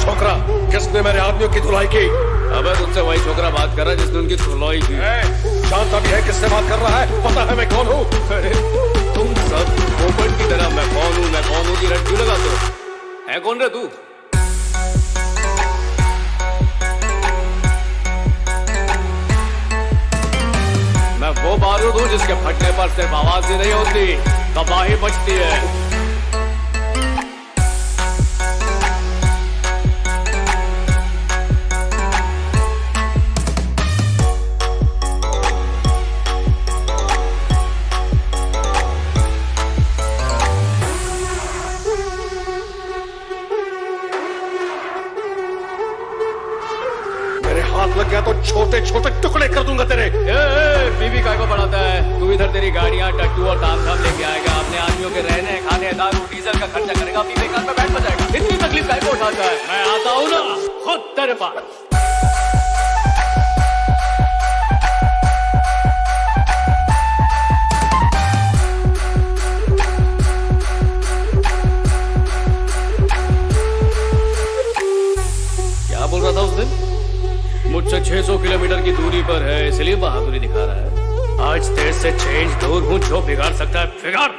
छोकरा, किसने मेरे आदमियों की धुलाई की? अबे तुझसे वही छोकरा बात कर रहा है जिसने उनकी धुलाई की। जानता भी है किससे बात कर रहा है? पता है मैं कौन हूँ? अरे तुम सब पोपट की तरह मैं कौन हूँ की रट क्यों लगाते हो? है कौन रे तू? मैं वो बारूद हूँ जिसके फटने पर सिर्फ आवाज ही नहीं होती, तबाही बचती है। लग गया तो छोटे छोटे टुकड़े कर दूंगा तेरे। बीबी काय को बढ़ाता है? तू इधर तेरी गाड़ियां टट्टू और तामझाम लेके आएगा, अपने आदमियों के रहने खाने दारू डीजल का खर्चा करेगा, अपनी बेकार में बैठ बजाएगा। इतनी तकलीफ काय को उठाता है? मैं आता हूँ ना खुद तेरे पास। क्या बोल रहा था उस दिन? मुझसे 600 किलोमीटर की दूरी पर है इसलिए बहादुरी दिखा रहा है। आज तेज से चेंज दूर हूं, जो बिगाड़ सकता है बिगाड़।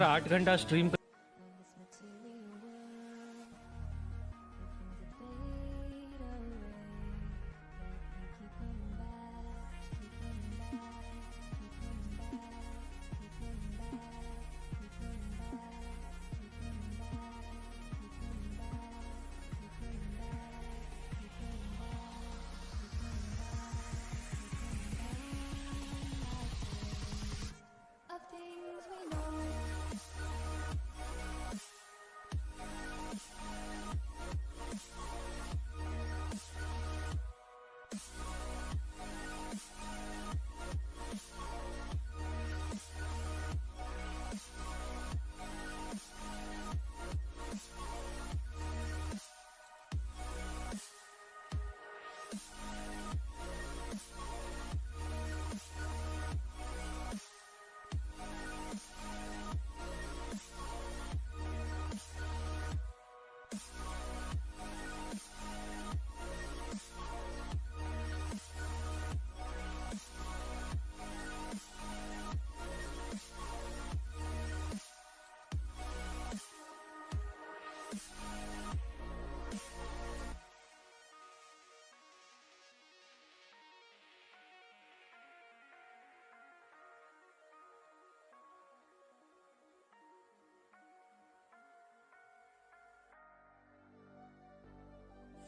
8 घंटा stream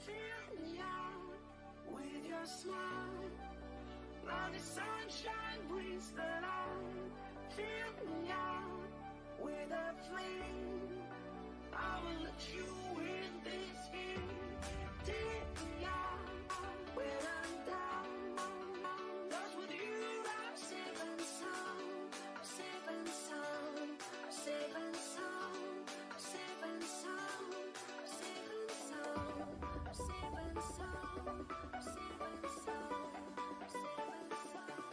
Fill me out with your smile. Now the sunshine brings the light. Fill me out with a flame. I will let you in this game. Take me out when I'm down. 'Cause with you I'm safe and sound. I'm safe and sound. I'm safe and sound. I'm safe and sound. I'm safe and sound. I'm safe and sound. I'm safe and sound. I'm safe and sound.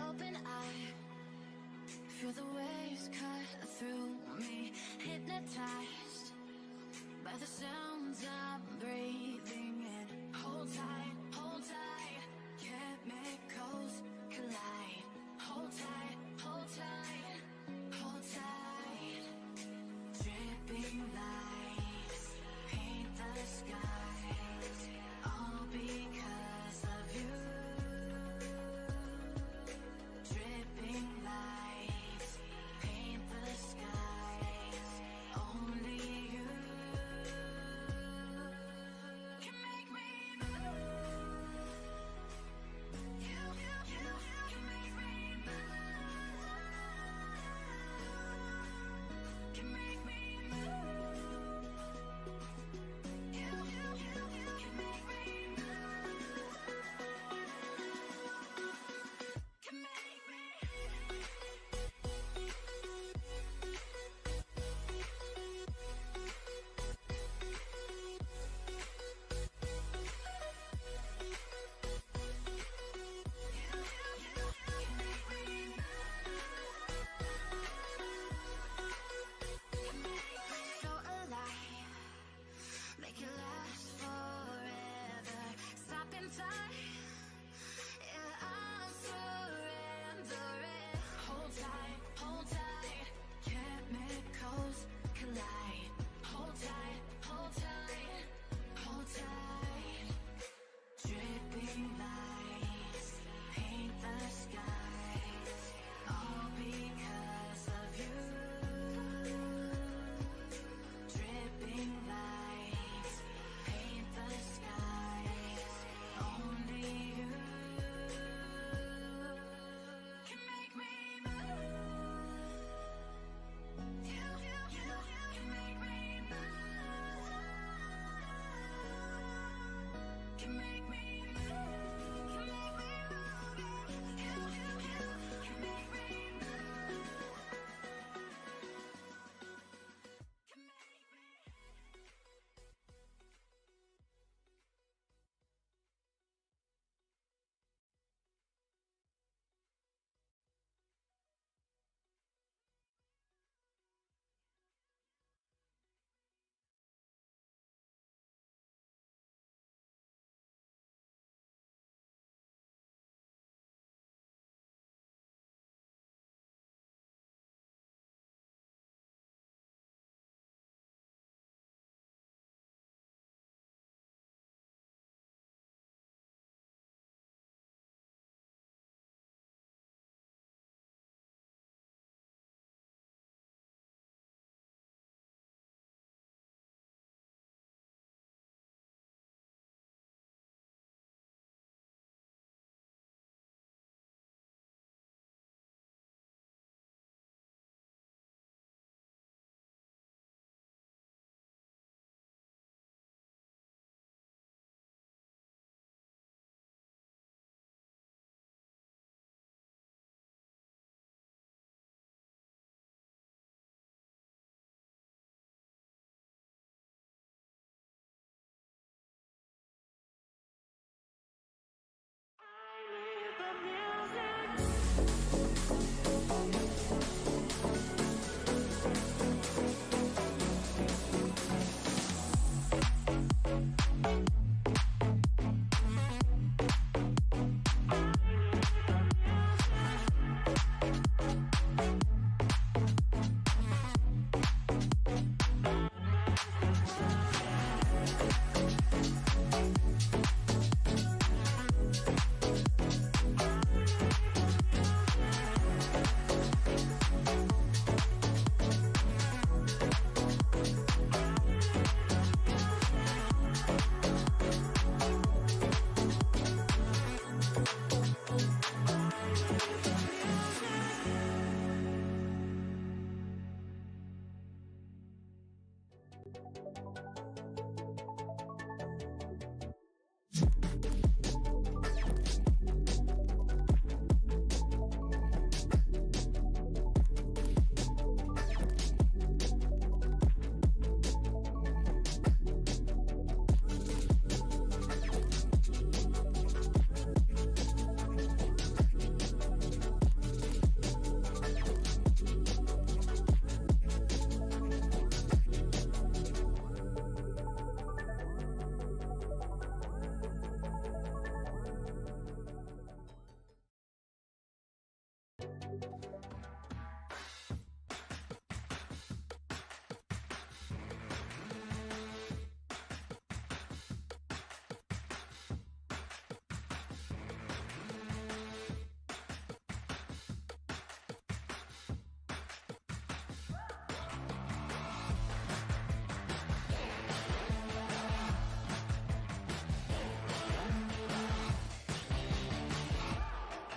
Open eye, feel the way waves cut through me, hypnotized by the sounds I'm breathing in. Hold tight, chemicals collide. Hold tight, hold tight, hold tight. Dripping lights paint the skies, all because of you. Dripping lights paint the skies, only you can make me move.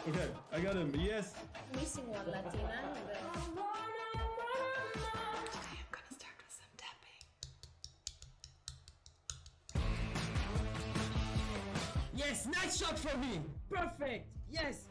Okay, I got him. Yes. Missing one, Latina. Yes, nice shot for me. Perfect. Yes.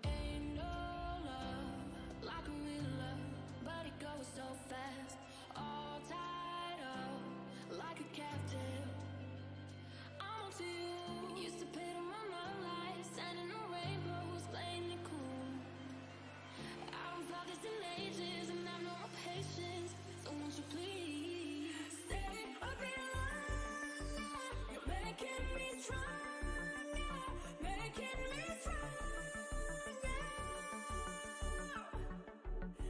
Ain't no love like a real love, but it goes so fast. All tied up like a captive. I'm to you. Used to pit on my life, sending no rainbows, playing it cool. I haven't felt this in ages, and I've no patience. So won't you please stay a bit longer? You're making me stronger, making me stronger.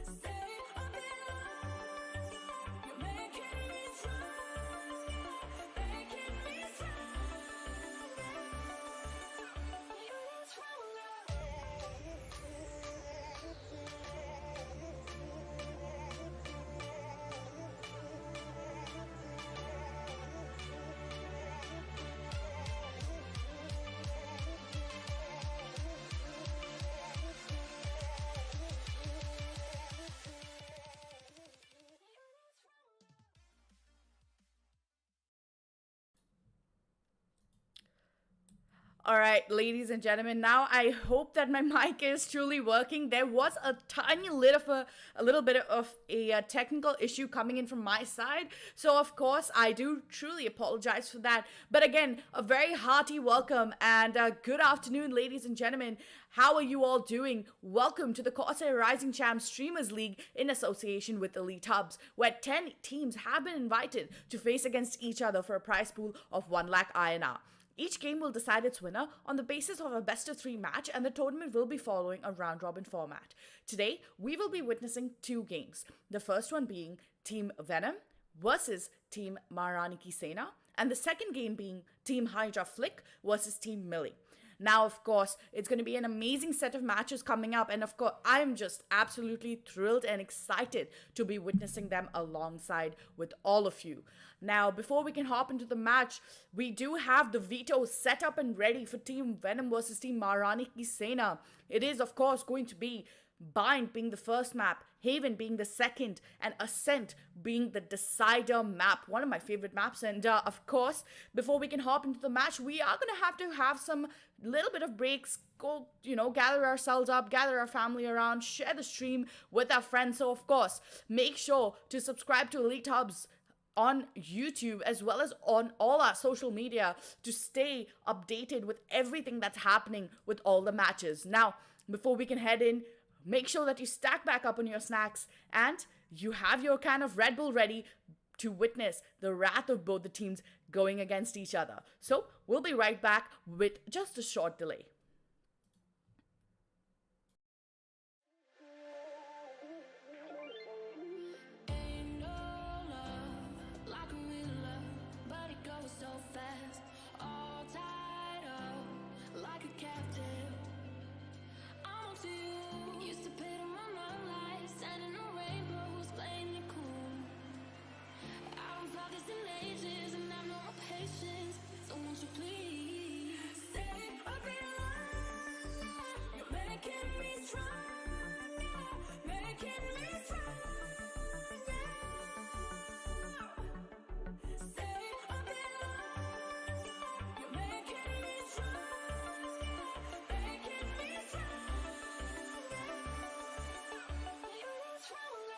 Stay a bit longer. You're making me stronger, making me stronger. You're stronger. All right, ladies and gentlemen, now I hope that my mic is truly working. There was a tiny little bit of a technical issue coming in from my side. So, of course, I do truly apologize for that. But again, a very hearty welcome and good afternoon, ladies and gentlemen. How are you all doing? Welcome to the Corsair Rising Champs Streamers League in association with EliteHubs, where 10 teams have been invited to face against each other for a prize pool of 1 lakh INR. Each game will decide its winner on the basis of a best-of-3 match, and the tournament will be following a round-robin format. Today, we will be witnessing 2 games. The first one being Team Venom versus Team Maharani Sena, and the second game being Team Hydra Flick versus Team Millie. Now, of course, it's going to be an amazing set of matches coming up, and of course, I'm just absolutely thrilled and excited to be witnessing them alongside with all of you. Now, before we can hop into the match, we do have the vetoes set up and ready for Team Venom versus Team Maharani Sena. It is, of course, going to be Bind being the first map, Haven being the second, and Ascent being the decider map. One of my favorite maps. And of course, before we can hop into the match, we are going to have some little bit of breaks, go, gather ourselves up, gather our family around, share the stream with our friends. So of course, make sure to subscribe to EliteHubs on YouTube as well as on all our social media to stay updated with everything that's happening with all the matches. Now, before we can head in, make sure that you stack back up on your snacks and you have your can of Red Bull ready to witness the wrath of both the teams going against each other. So we'll be right back with just a short delay. Ain't no love like a real love, but it goes so fast. All tied up like a captive. I'm to you. Used to pit on my life, sending no rainbows, playing it cool. I haven't felt this in ages, and I've no patience. So won't you please stay a bit longer? You're making me stronger, making me stronger. Stay a bit longer. You're making me stronger, making me stronger. You're stronger.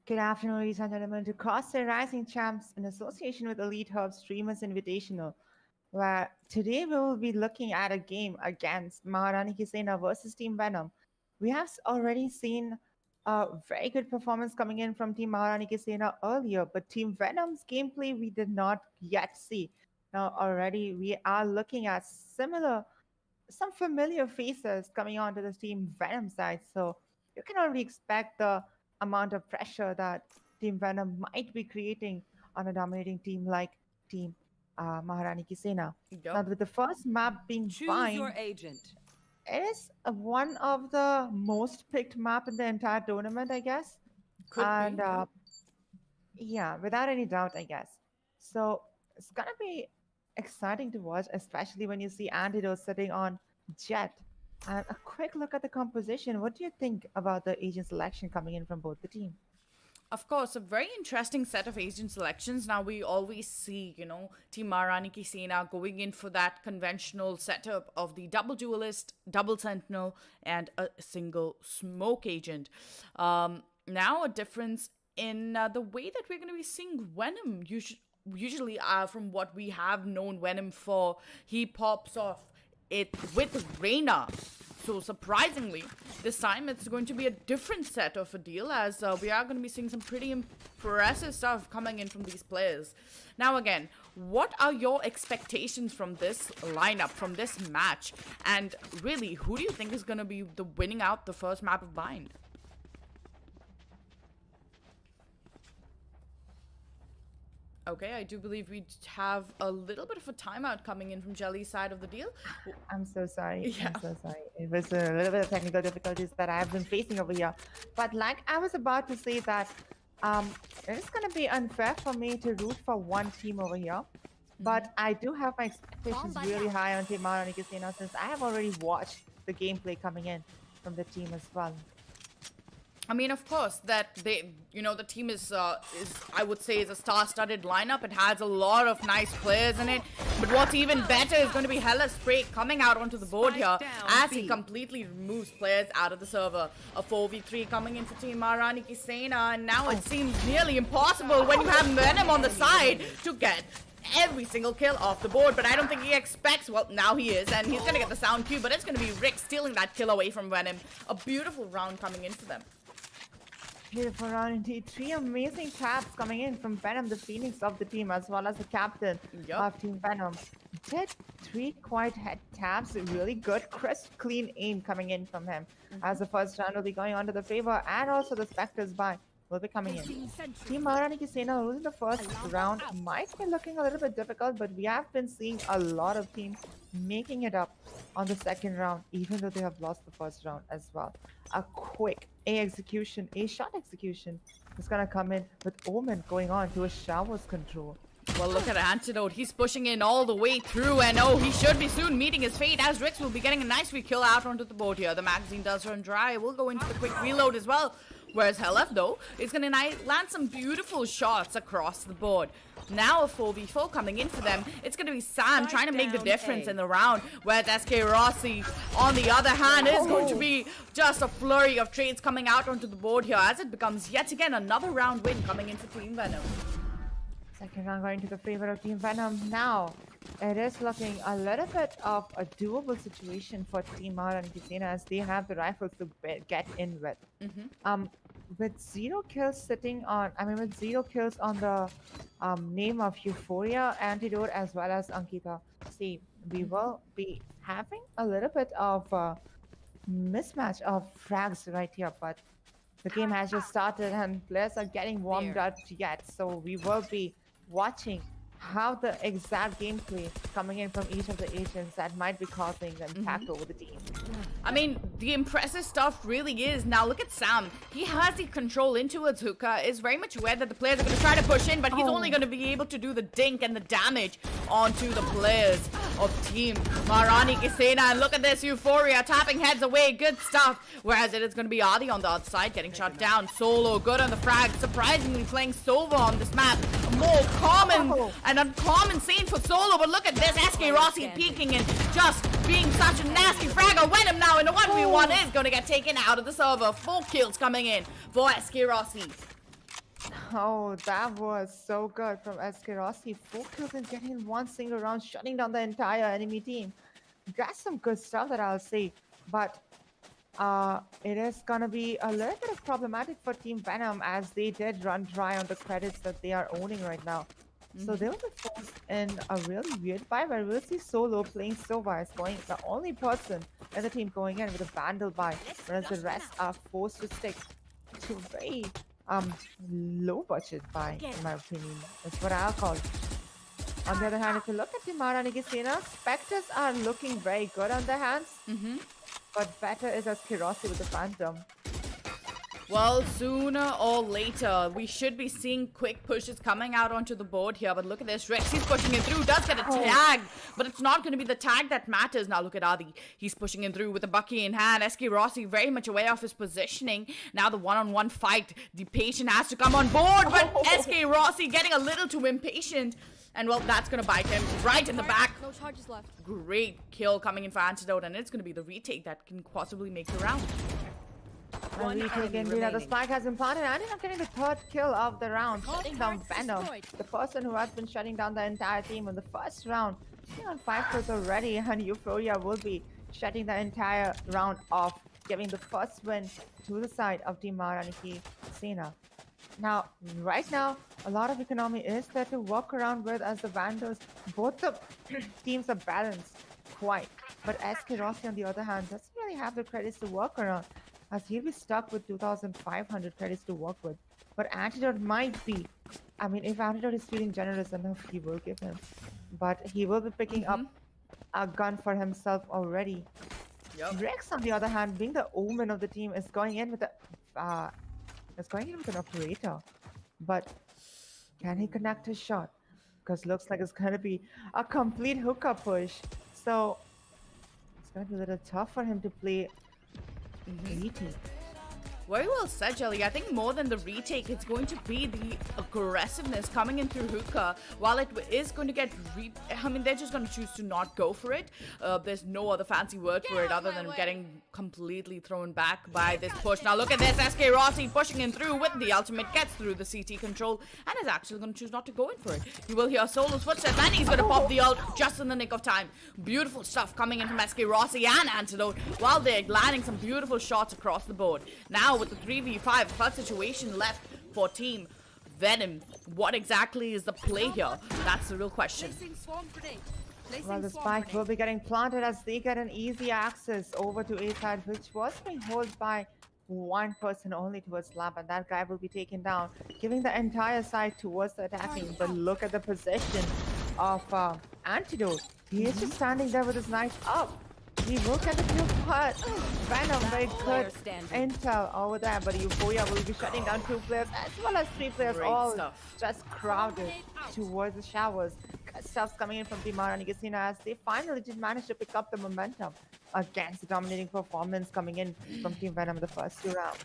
Good afternoon, ladies and gentlemen, to Corsair Rising Champs in association with EliteHubs Streamers Invitational, where today we will be looking at a game against Maharani Sena versus Team Venom. We have already seen a very good performance coming in from Team Maharani Sena earlier, but Team Venom's gameplay we did not yet see. Now already we are looking at some familiar faces coming onto the Team Venom side, so you can already expect the amount of pressure that Team Venom might be creating on a dominating team like Team Maharani Sena. Now, with the first map being Choose your agent. it is one of the most picked map in the entire tournament, I guess. Could be. Yeah, without any doubt, I guess. So it's gonna be exciting to watch, especially when you see Antidote sitting on Jet. And a quick look at the composition. What do you think about the agent selection coming in from both the team? Of course, a very interesting set of agent selections. Now, we always see, Team Maharani Sena going in for that conventional setup of the double duelist, double sentinel, and a single smoke agent. Now, a difference in the way that we're going to be seeing Venom. Usually, from what we have known Venom for, he pops off it with Reyna. So surprisingly, this time it's going to be a different set of a deal, as we are going to be seeing some pretty impressive stuff coming in from these players. Now again, what are your expectations from this lineup, from this match? And really, who do you think is going to be the winning out the first map of Bind? Okay, I do believe we have a little bit of a timeout coming in from Jelly's side of the deal. I'm so sorry. Yeah. I'm so sorry. It was a little bit of technical difficulties that I've been facing over here. But like I was about to say that it's going to be unfair for me to root for one team over here. But I do have my expectations really high on Team Maharani Sena, since I have already watched the gameplay coming in from the team as well. I mean, of course, that the team is I would say, is a star-studded lineup. It has a lot of nice players in it. But what's even better is going to be Hella Spray coming out onto the board here as he completely removes players out of the server. A 4v3 coming in for Team Maharani Sena, and now it seems nearly impossible when you have Venom on the side to get every single kill off the board. But I don't think he expects, well, now he is, and he's going to get the sound cue, but it's going to be Rick stealing that kill away from Venom. A beautiful round coming in for them. Beautiful round indeed. 3 amazing taps coming in from Venom, the Phoenix of the team, as well as the captain of Team Venom. Did 3 quite head taps, really good, crisp, clean aim coming in from him. As the first round will be going on to the favor, and also the Spectres buy will be coming in. Team Maharani Sena losing the first round might be looking a little bit difficult, but we have been seeing a lot of teams making it up on the second round, even though they have lost the first round as well. A quick A shot execution is gonna come in with Omen going on to a showers control. Well, look at Antidote. He's pushing in all the way through, and oh, he should be soon meeting his fate, as Rix will be getting a nice kill out onto the board here. The magazine does run dry. We'll go into the quick reload as well. Whereas Helef, though, is going to land some beautiful shots across the board. Now a 4v4 coming in for them. It's going to be Sam trying to make the difference in the round, whereas SK Rossi, on the other hand, is going to be just a flurry of trades coming out onto the board here, as it becomes yet again another round win coming in for Team Venom. Second round going to the favor of Team Venom. Now, it is looking a little bit of a doable situation for Team Maharani and Sena as they have the rifles to get in with. With 0 kills sitting on, with 0 kills on the name of Euphoria, Antidote, as well as Ankita. See, we will be having a little bit of mismatch of frags right here, but the game has just started and players are getting warmed up yet, so we will be watching how the exact gameplay coming in from each of the agents that might be causing the impact over the team. I mean, the impressive stuff really is. Now look at Sam. He has the control into his hookah, is very much aware that the players are going to try to push in, but he's only going to be able to do the dink and the damage onto the players of Team Maharani Sena. And look at this, Euphoria tapping heads away, good stuff. Whereas it is going to be Adi on the other side getting shot down. Solo, good on the frag. Surprisingly playing Sova on this map. A more common and uncommon scene for Solo, but look at this, SK Rossi peeking and just being such a nasty fragger. Venom now in a 1v1 is going to get taken out of the server. 4 kills coming in for SK Rossi. Oh, that was so good from SK Rossi. 4 kills and getting one single round, shutting down the entire enemy team. That's some good stuff that I'll say, but it is gonna be a little bit of problematic for Team Venom as they did run dry on the credits that they are owning right now. So they will be forced in a really weird fight where we'll see Solo playing Sova as going the only person in the team going in with a Vandal buy, whereas the rest are forced to stick to very low budget buy, in my opinion. That's what I'll call it. On the other hand, if you look at the Maharani Sena, Spectres are looking very good on their hands, but better is as Kirossi with the Phantom. Well, sooner or later, we should be seeing quick pushes coming out onto the board here. But look at this. Rex, he's pushing it through. Does get a tag, but it's not going to be the tag that matters. Now look at Adi. He's pushing in through with the Bucky in hand. SK Rossi very much aware of his positioning. Now the one-on-one fight. The patient has to come on board, but SK Rossi getting a little too impatient. And well, that's going to bite him right in the back. No charges left. Great kill coming in for Antidote, and it's going to be the retake that can possibly make the round. And retake indeed. The spike has been planted and ended up getting the 3rd kill of the round, shutting down Venom, the person who has been shutting down the entire team in the first round. He's on 5 kills already, and Euphoria will be shutting the entire round off, giving the first win to the side of Team Maharani Sena. Now, right now, a lot of economy is there to walk around with as the Vandals. Both the teams are balanced quite, but SK Rossi on the other hand doesn't really have the credits to work around, as he'll be stuck with 2,500 credits to work with. But Antidote might be, if Antidote is feeling generous enough, he will give him. But he will be picking up a gun for himself already. Rex, on the other hand, being the omen of the team, is going in with an operator. But can he connect his shot? Because looks like it's gonna be a complete hookah push. So it's gonna be a little tough for him to play retake. Very well said, Jelly. I think more than the retake, it's going to be the aggressiveness coming in through hookah. While it is going to get they're just going to choose to not go for it. There's no other fancy word for it other than getting completely thrown back by this push. Now look at this, SK Rossi pushing in through with the ultimate, gets through the CT control and is actually going to choose not to go in for it. You will hear Solo's footsteps and he's going to pop the ult just in the nick of time. Beautiful stuff coming in from SK Rossi and Antidote while they're landing some beautiful shots across the board. Now with the 3v5 clutch situation left for Team Venom, what exactly is the play here? That's the real question. Well, the spike will be getting planted as they get an easy access over to A side, which was being held by one person only towards Lab, and that guy will be taken down, giving the entire side towards the attacking. But look at the position of Antidote. He is just standing there with his knife up. He will get the kill, but Venom very good intel over there, but Euphoria will be shutting down 2 players as well as 3 players, all just crowded towards the showers. Good stuff's coming in from the Maharani Sena as they finally did manage to pick up the momentum against the dominating performance coming in from Team Venom in the first 2 rounds.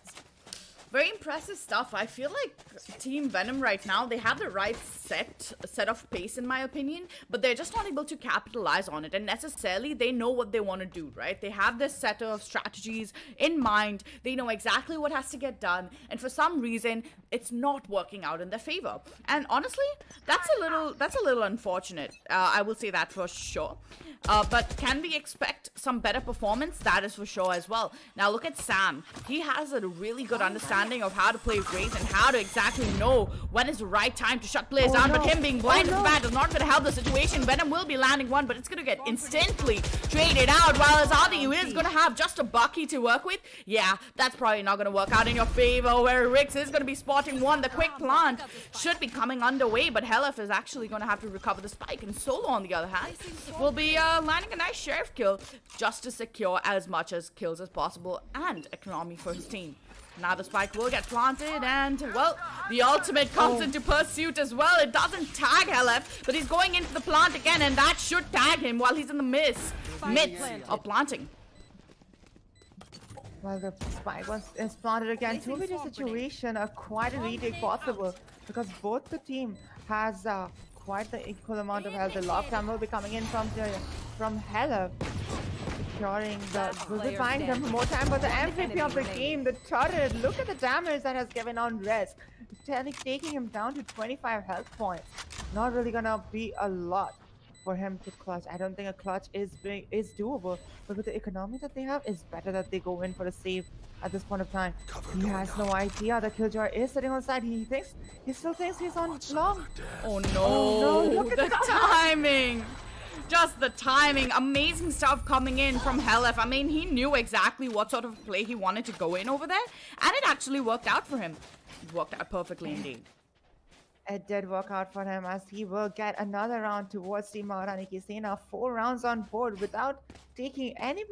Very impressive stuff. I feel like Team Venom right now, they have the right set of pace in my opinion, but they're just not able to capitalize on it. And necessarily, they know what they want to do, right? They have this set of strategies in mind. They know exactly what has to get done. And for some reason, it's not working out in their favor. And honestly, that's a little unfortunate. I will say that for sure. But can we expect some better performance? That is for sure as well. Now look at Sam. He has a really good understanding of how to play Raze and how to exactly know when is the right time to shut players down. But him being blind at the back is not going to help the situation. Venom will be landing one, but it's going to get instantly traded out. While Azadi is going to have just a Bucky to work with. Yeah, that's probably not going to work out in your favor. Where Rix is going to be spotting one. The quick plant should be coming underway, but Helef is actually going to have to recover the spike. And Solo, on the other hand, will be landing a nice sheriff kill just to secure as much as kills as possible and economy for his team. Now the spike will get planted and, well, the ultimate comes into pursuit as well. It doesn't tag Helef, but he's going into the plant again, and that should tag him while he's in the midst of planting. Well, the spike is planted again. 2v2 situation, quite a retake possible because both the team has quite the equal amount of health. The lockdown will be coming in from Helef. Securing will be buying them more time, but the MVP of the game, the turret, look at the damage that has given on Risk. Taking him down to 25 health points. Not really gonna be a lot for him to clutch. I don't think a clutch is doable, but with the economy that they have, it's better that they go in for a save at this point of time. He has no idea that Killjoy is sitting on the side. He still thinks he's on long. Oh no, look at the timing. Just the timing. Amazing stuff coming in from Helef. I mean, he knew exactly what sort of play he wanted to go in over there, and it actually worked out for him. It worked out perfectly indeed. It did work out for him as he will get another round towards Team Maharani. Sena 4 rounds on board without taking any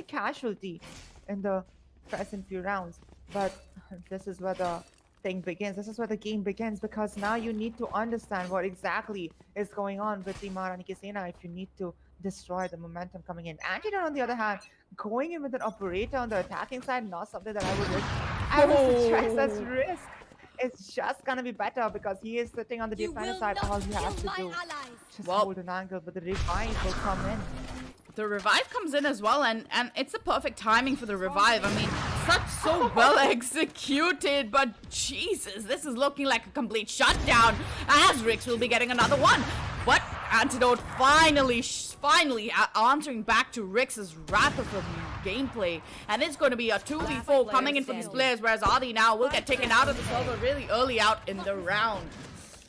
casualty in the present few rounds. But this is where the thing begins. This is where the game begins, because now you need to understand what exactly is going on with Team Maharani Sena if you need to destroy the momentum coming in. Antidote, on the other hand, going in with an operator on the attacking side, not something that I would suggest as Risk. It's just gonna be better because he is sitting on the defensive side. All he has to do just hold an angle, but the revive will come in. The revive comes in as well, and it's the perfect timing for the revive. I mean, so well executed, but Jesus, this is looking like a complete shutdown as Rix will be getting another one. But Antidote finally answering back to Rix's wrath of the gameplay, and it's going to be a 2v4 coming in for these players, whereas Adi now will get taken out of the server really early out in the round.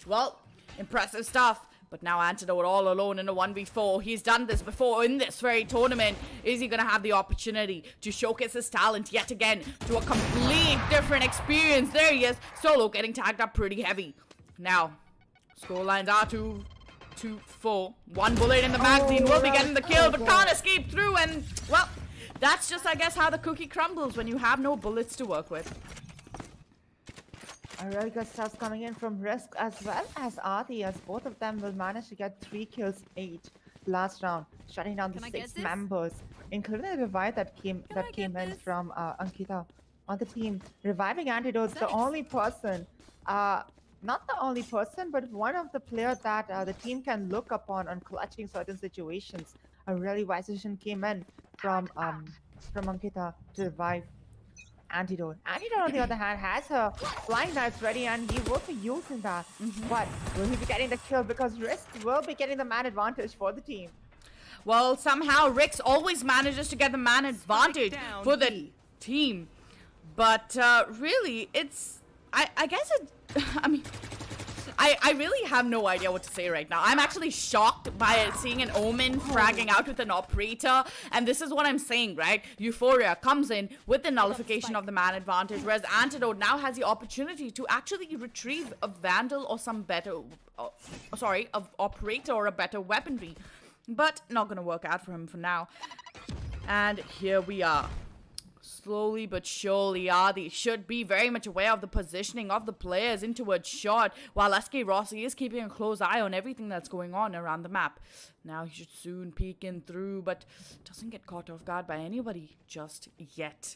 Well, impressive stuff. But now Antidote all alone in a 1v4. He's done this before in this very tournament. Is he going to have the opportunity to showcase his talent yet again to a complete different experience? There he is. Solo getting tagged up pretty heavy. Now, scorelines are 2-4. One bullet in the magazine will be getting the kill, but can't escape through. And, well, that's just, I guess, how the cookie crumbles when you have no bullets to work with. A really good stuff coming in from Risk as well as Adi, as both of them will manage to get 3 kills each last round, shutting down the 6 members, including the revive that came in from Ankita on the team. Reviving Antidote's the only person, not the only person, but one of the players that the team can look upon on clutching certain situations. A really wise decision came in from Ankita to revive Antidote. Antidote, on the other hand, has her flying knives ready, and he will be using that. But will he be getting the kill? Because Risk will be getting the man advantage for the team. Well, somehow Rix always manages to get the man advantage for the team. But really, it's... I guess it... I mean... I really have no idea what to say right now. I'm actually shocked by seeing an Omen fragging out with an operator. And this is what I'm saying, right? Euphoria comes in with the nullification of the man advantage, whereas Antidote now has the opportunity to actually retrieve a Vandal or some better... of operator or a better weaponry. But not gonna work out for him for now. And here we are. Slowly but surely, Adi should be very much aware of the positioning of the players into a shot, while SK Rossi is keeping a close eye on everything that's going on around the map. Now he should soon peek in through, but doesn't get caught off guard by anybody just yet.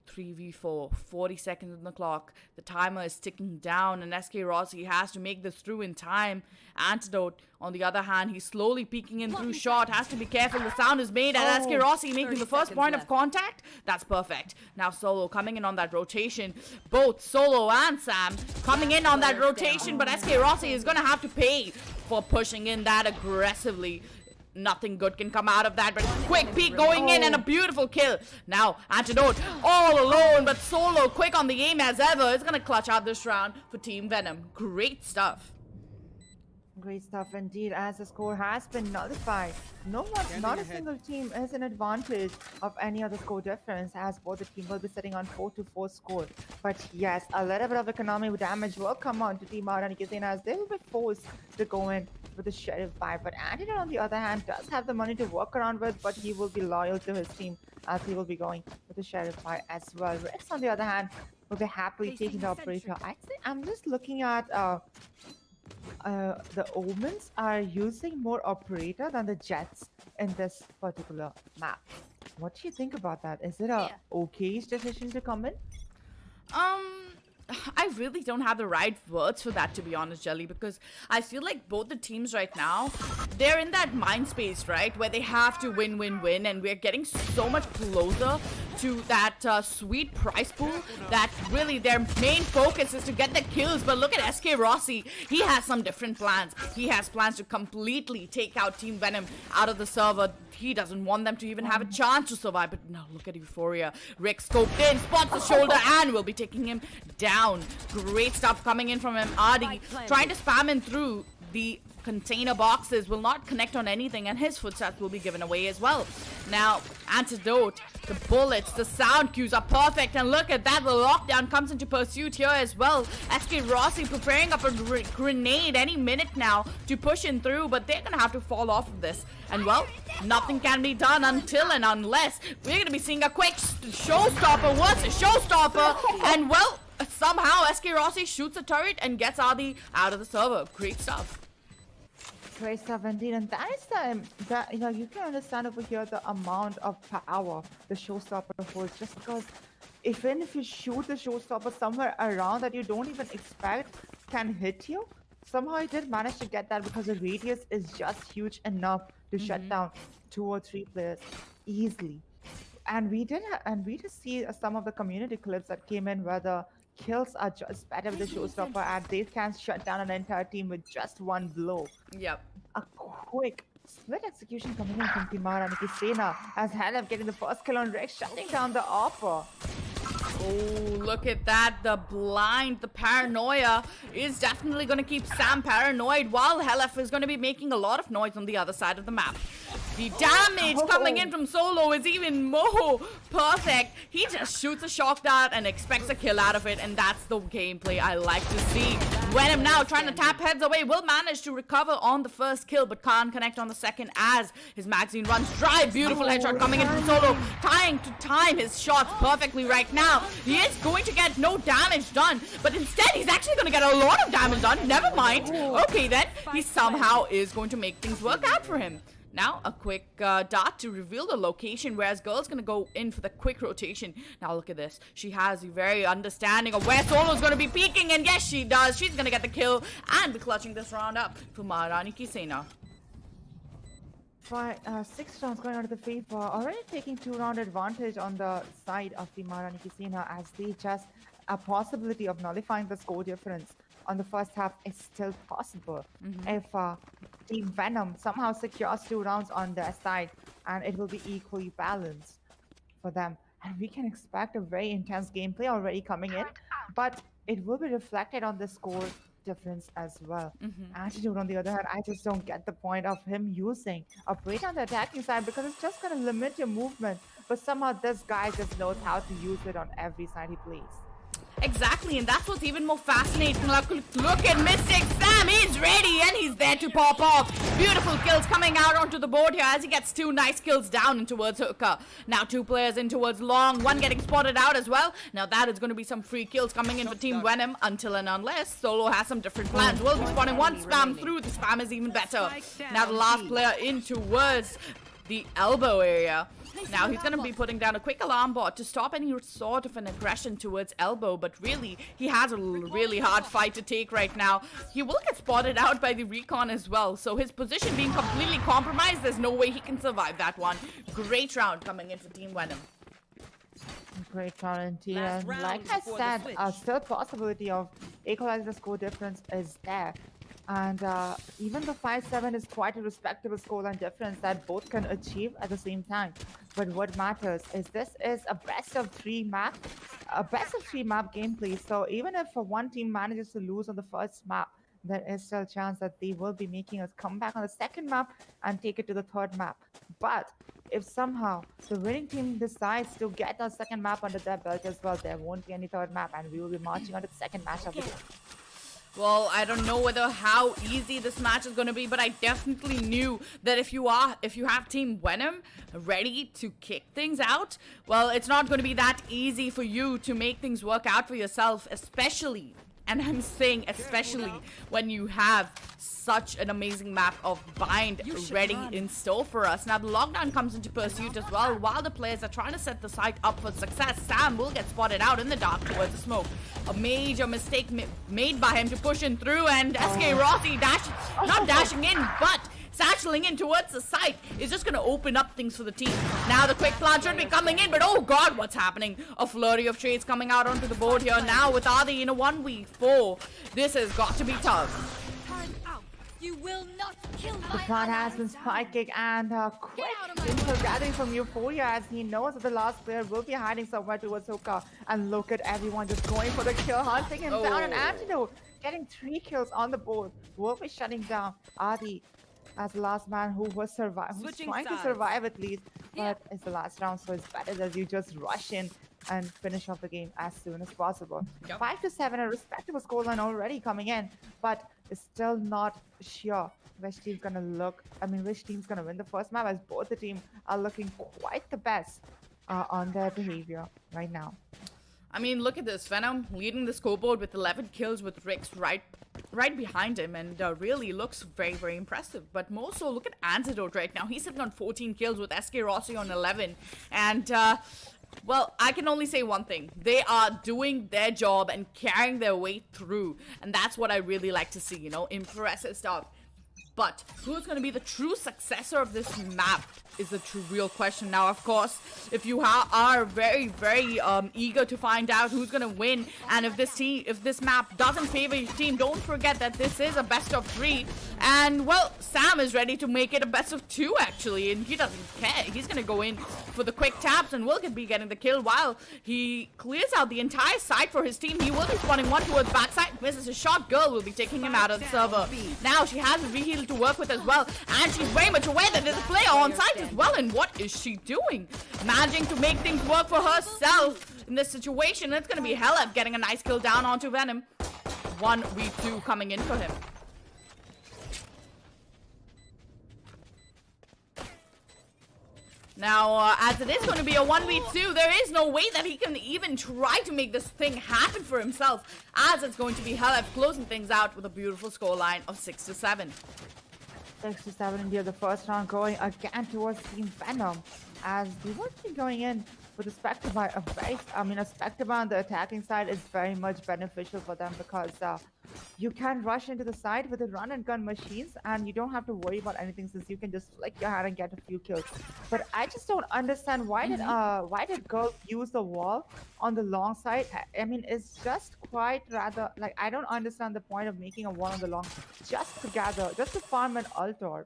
3v4, 40 seconds on the clock. The timer is ticking down, and SK Rossi has to make this through in time. Antidote, on the other hand, he's slowly peeking in through shot. Has to be careful. The sound is made, and SK Rossi making the first point of contact. That's perfect. Now Solo coming in on that rotation. Both Solo and Sam coming in on that rotation, but SK Rossi is going to have to pay for pushing in that aggressively. Nothing good can come out of that, but quick peek going in and a beautiful kill. Now Antidote all alone, but Solo quick on the aim as ever. Is gonna clutch out this round for Team Venom. Great stuff. Great stuff indeed, as the score has been nullified. Not a single team is an advantage of any other score difference, as both the team will be sitting on 4-4 score. But yes, a little bit of economic damage will come on to Team Maharani Sena, as they will be forced to go in with the Sheriff Byte. But Antidote, on the other hand, does have the money to work around with, but he will be loyal to his team, as he will be going with the Sheriff Byte as well. Rex, on the other hand, will be happily taking the operator. I'm just looking at the Omens are using more operator than the Jets in this particular map. What do you think about that? Is it a okay decision to come in? I really don't have the right words for that, to be honest, Jelly, because I feel like both the teams right now, they're in that mind space, right, where they have to win, and we're getting so much closer to that sweet prize pool that really their main focus is to get the kills. But look at SK Rossi. He has some different plans. He has plans to completely take out Team Venom out of the server. He doesn't want them to even have a chance to survive. But now look at Euphoria. Rick scoped in, spots the shoulder, and will be taking him down. Great stuff coming in from MRD. Trying to spam in through the container boxes, will not connect on anything, and his footsteps will be given away as well. Now Antidote, the bullets, the sound cues are perfect, and look at that, the lockdown comes into pursuit here as well. SK Rossi preparing up a grenade any minute now to push in through, but they're gonna have to fall off of this. And well, nothing can be done until and unless we're gonna be seeing a quick showstopper. What's a showstopper? And well, somehow SK Rossi shoots a turret and gets Adi out of the server. Great stuff. Great stuff indeed, and that is that you can understand over here the amount of power the showstopper holds, just because even if you shoot the showstopper somewhere around that you don't even expect can hit you, somehow he did manage to get that because the radius is just huge enough to shut down 2 or 3 players easily. And we did see some of the community clips that came in where the kills are just better with the showstopper, and they can shut down an entire team with just one blow. Yep. A quick split execution coming in from Team Maharani Sena, as Halef getting the first kill on Rex, shutting down the offer. Oh, look at that. The blind, the paranoia is definitely going to keep Sam paranoid, while Halef is going to be making a lot of noise on the other side of the map. The damage coming in from Solo is even more perfect. He just shoots a shock dart and expects a kill out of it, and that's the gameplay I like to see. Venom now trying to tap heads away, will manage to recover on the first kill, but can't connect on the second as his magazine runs dry. Beautiful headshot coming in from Solo, trying to time his shots perfectly right now. He is going to get no damage done, but instead he's actually going to get a lot of damage done. Never mind. Okay then, he somehow is going to make things work out for him. Now a quick dart to reveal the location, whereas Girl's gonna go in for the quick rotation. Now look at this. She has a very understanding of where Solo's gonna be peeking, and yes, she does. She's gonna get the kill and be clutching this round up for Maharani Sena. 6 rounds going on to the favor, already taking 2-round advantage on the side of the Maharani Sena, as they just a possibility of nullifying the score difference on the first half is still possible if Team Venom somehow secures 2 rounds on their side, and it will be equally balanced for them. And we can expect a very intense gameplay already coming in, but it will be reflected on the score difference as well. Attitude, on the other hand, I just don't get the point of him using Operator on the attacking side, because it's just going to limit your movement, but somehow this guy just knows how to use it on every side he plays. Exactly, and that's what's even more fascinating. Look at Mystic Sam, he's ready and he's there to pop off. Beautiful kills coming out onto the board here as he gets 2 nice kills down in towards Hooker. Now 2 players in towards Long, 1 getting spotted out as well. Now that is going to be some free kills coming in for Team Venom, until and unless Solo has some different plans. We'll be spotting 1 spam through, the spam is even better. Now the last player in towards the elbow area. Now he's going to be putting down a quick alarm bot to stop any sort of an aggression towards elbow, but really, he has a really hard fight to take right now. He will get spotted out by the recon as well, so his position being completely compromised, there's no way he can survive that one. Great round coming in for Team Venom. Great round indeed. And like I said, still possibility of equalizing the score difference is there. And even the 5-7 is quite a respectable scoreline difference that both can achieve at the same time. But what matters is this is a best of 3 map, gameplay. So even if one team manages to lose on the first map, there is still a chance that they will be making us come back on the second map and take it to the third map. But if somehow the winning team decides to get a second map under their belt as well, there won't be any third map, and we will be marching on to the second match of the game. Well, I don't know how easy this match is going to be, but I definitely knew that if you have Team Venom ready to kick things out, well, it's not going to be that easy for you to make things work out for yourself, especially, and I'm saying especially, when you have such an amazing map of Bind ready in store for us. Now, the lockdown comes into pursuit as well. While the players are trying to set the site up for success, Sam will get spotted out in the dark towards the smoke. A major mistake made by him to push in through, and SK Rossi not dashing in, but satcheling in towards the site is just going to open up things for the team. Now the quick plant should be coming in, but oh god, what's happening? A flurry of trades coming out onto the board here now with Adi in a 1v4. This has got to be tough. You will not kill The plant has been spike kick and quick info gathering from Euphoria as he knows that the last player will be hiding somewhere towards Hookah. And look at everyone just going for the kill, hunting him down. An antidote, getting 3 kills on the board. Will be shutting down Adi as the last man who was who's trying to survive at least. But it's the last round, so it's better that you just rush in and finish off the game as soon as possible. 5-7, a respectable scoreline already coming in, but it's still not sure which team's gonna which team's gonna win the first map, as both the teams are looking quite the best on their behavior right now. I mean, look at this. Venom leading the scoreboard with 11 kills with Rix right behind him, and really looks very, very impressive. But more so, look at Antidote right now. He's sitting on 14 kills with SK Rossi on 11. And, well, I can only say one thing. They are doing their job and carrying their way through. And that's what I really like to see, you know, impressive stuff. But who's going to be the true successor of this map is the real question. Now, of course, if you are very, very eager to find out who's going to win, and if this map doesn't favor your team, don't forget that this is a best of 3. And, well, Sam is ready to make it a best of 2, actually, and he doesn't care. He's going to go in for the quick taps, and will be getting the kill while he clears out the entire site for his team. He will be spawning one towards backside, misses his shot. Girl will be taking him out of the server. Now she has a reheal to work with as well, and she's very much aware that there's a player on site as well. And what is she doing? Managing to make things work for herself in this situation. It's gonna be EliteHubs getting a nice kill down onto Venom. 1v2 coming in for him. Now, as it is going to be a 1v2, there is no way that he can even try to make this thing happen for himself, as it's going to be EliteHubs closing things out with a beautiful scoreline of 6-7. 6-7 indeed, the first round going again towards Team Venom, as they will be going in with a Spectre by a Spectre on the attacking side is very much beneficial for them, because you can rush into the side with the run and gun machines, and you don't have to worry about anything, since you can just flick your hand and get a few kills. But I just don't understand why did girls use the wall on the long side. I mean, it's just quite rather like, I don't understand the point of making a wall on the long just to farm an ult orb.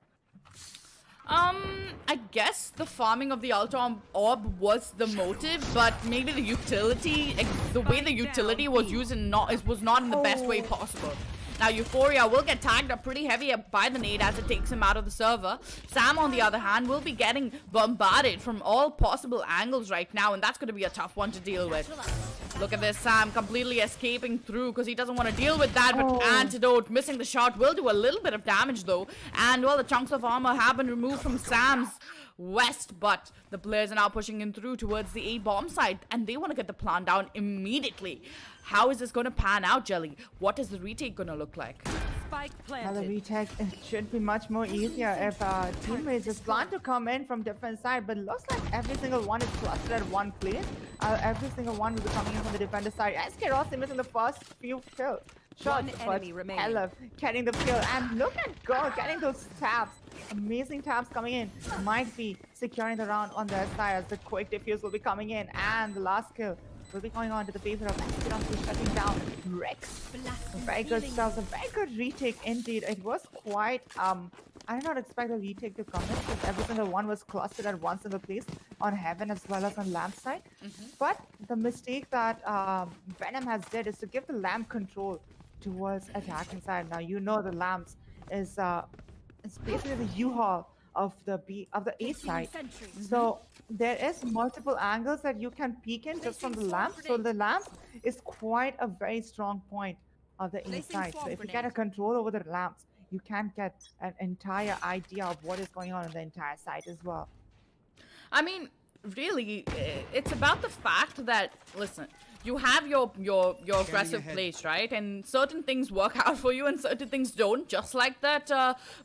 I guess the farming of the Ultra Orb was the motive, but maybe the utility, the way the utility was used was not in the best way possible. Now, Euphoria will get tagged up pretty heavy by the nade as it takes him out of the server. Sam, on the other hand, will be getting bombarded from all possible angles right now, and that's going to be a tough one to deal with. Look at this, Sam completely escaping through because he doesn't want to deal with that, but Antidote missing the shot will do a little bit of damage though. And, well, the chunks of armor have been removed from Sam's west, but the players are now pushing in through towards the A bomb side, and they want to get the plant down immediately. How is this going to pan out, Jelly? What is the retake going to look like? Spike Now the planted. retake, it should be much more easier if teammates just plan to come in from different side, but looks like every single one is clustered at one place. Every single one will be coming in from the defender side. SK Rossi missing the first few kills. Shots, One enemy but remaining. Elif getting the kill, and look at Go getting those taps. Amazing taps coming in. Might be securing the round on their side as the quick defuse will be coming in, and the last kill will be going on to the favor of SK Rossi shutting down Rex. Very good stuff. A very good retake indeed. It was quite I did not expect a retake to come in because every single one was clustered at one single place on Heaven as well as on Lamp side. But the mistake that Venom has did is to give the Lamp control towards attacking side. Now you know the Lamps is it's basically the U-Haul of the A side. So there is multiple angles that you can peek in just from the Lamp. So the Lamp is quite a very strong point of the A side. So if you get a control over the Lamps, you can get an entire idea of what is going on the entire site as well. I mean, really, it's about the fact that, listen, you have your aggressive plays, right? And certain things work out for you and certain things don't, just like that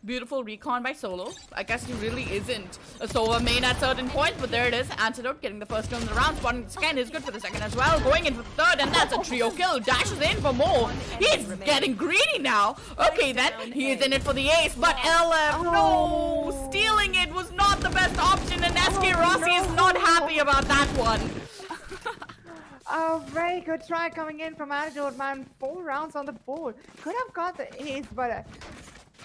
beautiful recon by Solo. I guess he really isn't a Sova main at certain points, but there it is. Antidote getting the first kill in the round. Spawning the second is good for the second as well. Going in for the third, and that's a trio kill. Dashes in for more. He's getting greedy now. Okay, then. He is in it for the ace, but LF, no! Stealing it was not the best option, and SK Rossi is not happy about that one. A very good try coming in from Antidote, man. 4 rounds on the board. Could have got the ace, but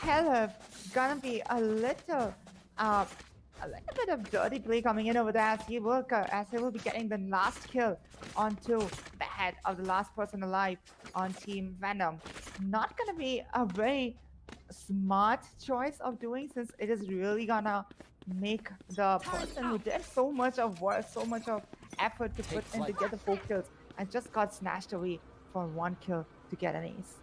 hell gonna be a little bit of dirty play coming in over there as he will be getting the last kill onto the head of the last person alive on Team Venom. Not gonna be a very smart choice of doing, since it is really gonna make the person who did so much of work, so much of effort to put in to get the 4 kills and just got snatched away for 1 kill to get an ace.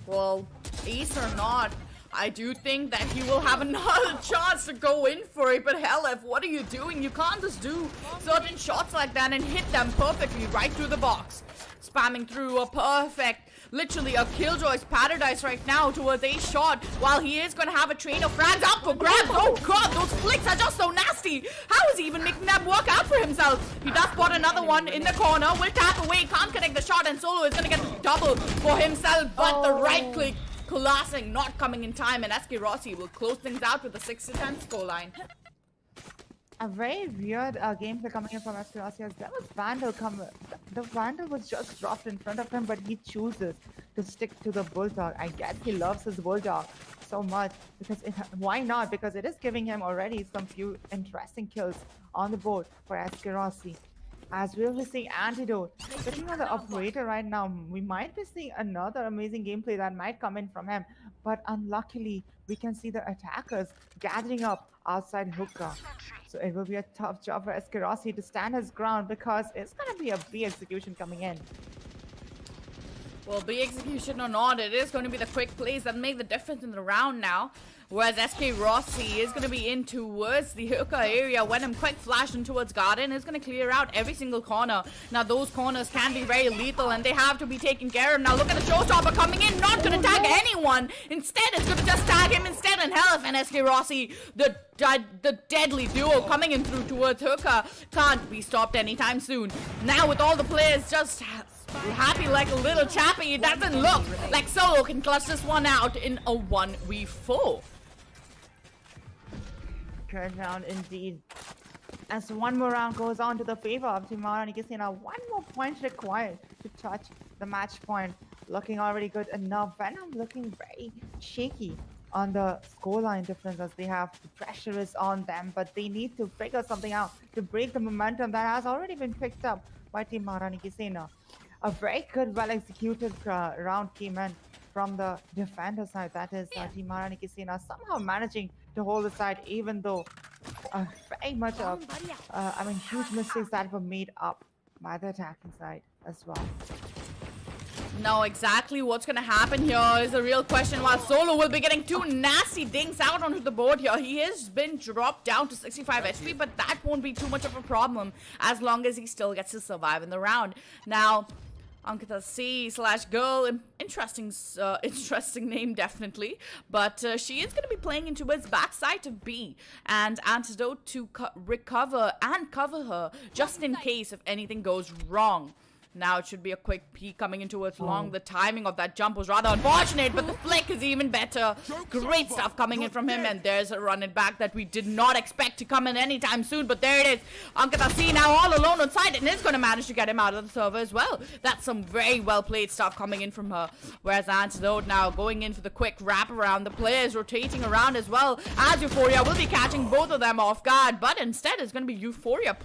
Well, ace or not, I do think that he will have another chance to go in for it, but Helef, what are you doing? You can't just do certain shots like that and hit them perfectly right through the box. Spamming through a perfect, literally a Killjoy's paradise right now towards a shot, while he is going to have a train of frags up for grabs. Oh god, those flicks are just so nasty. How is he even making that work out for himself? He does spot another one in the corner, will tap away, can't connect the shot, and Solo is going to get a double for himself, but the right click collapsing, not coming in time, and SK Rossi will close things out with a 6-10 scoreline. A very weird gameplay coming in from SK Rossi as there was Vandal come. The Vandal was just dropped in front of him, but he chooses to stick to the Bulldog. I guess he loves his Bulldog so much because why not? Because it is giving him already some few interesting kills on the board for SK Rossi. As we'll be seeing Antidote sitting on the operator right now, we might be seeing another amazing gameplay that might come in from him. But unluckily, we can see the attackers gathering up outside hookah. So it will be a tough job for SK Rossi to stand his ground because it's going to be a B execution coming in. Well, B execution or not, it is going to be the quick plays that make the difference in the round now. Whereas SK Rossi is going to be in towards the hookah area. Venom quick flash in towards Garden is going to clear out every single corner. Now those corners can be very lethal and they have to be taken care of. Now look at the showstopper coming in, not going to tag anyone. Instead, it's going to just tag him instead and Health. And SK Rossi, the deadly duo coming in through towards hookah, can't be stopped anytime soon. Now with all the players just happy like a little chappy, it doesn't look like Solo can clutch this one out in a 1v4. Good round indeed. As one more round goes on to the favor of Team Maharani. Now 1 more point required to touch the match point. Looking already good enough. Venom looking very shaky on the scoreline difference as they have the pressure is on them, but they need to figure something out to break the momentum that has already been picked up by Team Maharani Sena. A very good, well-executed round came in from the defender side. That is Team Maharani Sena somehow managing to hold the side, even though very much of, huge mistakes that were made up by the attacking side as well. Now, exactly what's going to happen here is the real question. While Solo will be getting two nasty dings out onto the board here. He has been dropped down to 65 HP, but that won't be too much of a problem as long as he still gets to survive in the round. Now, Ankita C/girl, interesting name definitely, but she is going to be playing into his backside of B, and Antidote to recover and cover her just in case if anything goes wrong. Now it should be a quick peek coming into it long. The timing of that jump was rather unfortunate, but the flick is even better. Great stuff coming in from him, and there's a run it back that we did not expect to come in anytime soon, but there it is. Ankita C now all alone on side and is going to manage to get him out of the server as well. That's some very well played stuff coming in from her. Whereas Antidote now going in for the quick wrap around. The players rotating around as well, as Euphoria will be catching both of them off guard, but instead it's going to be Euphoria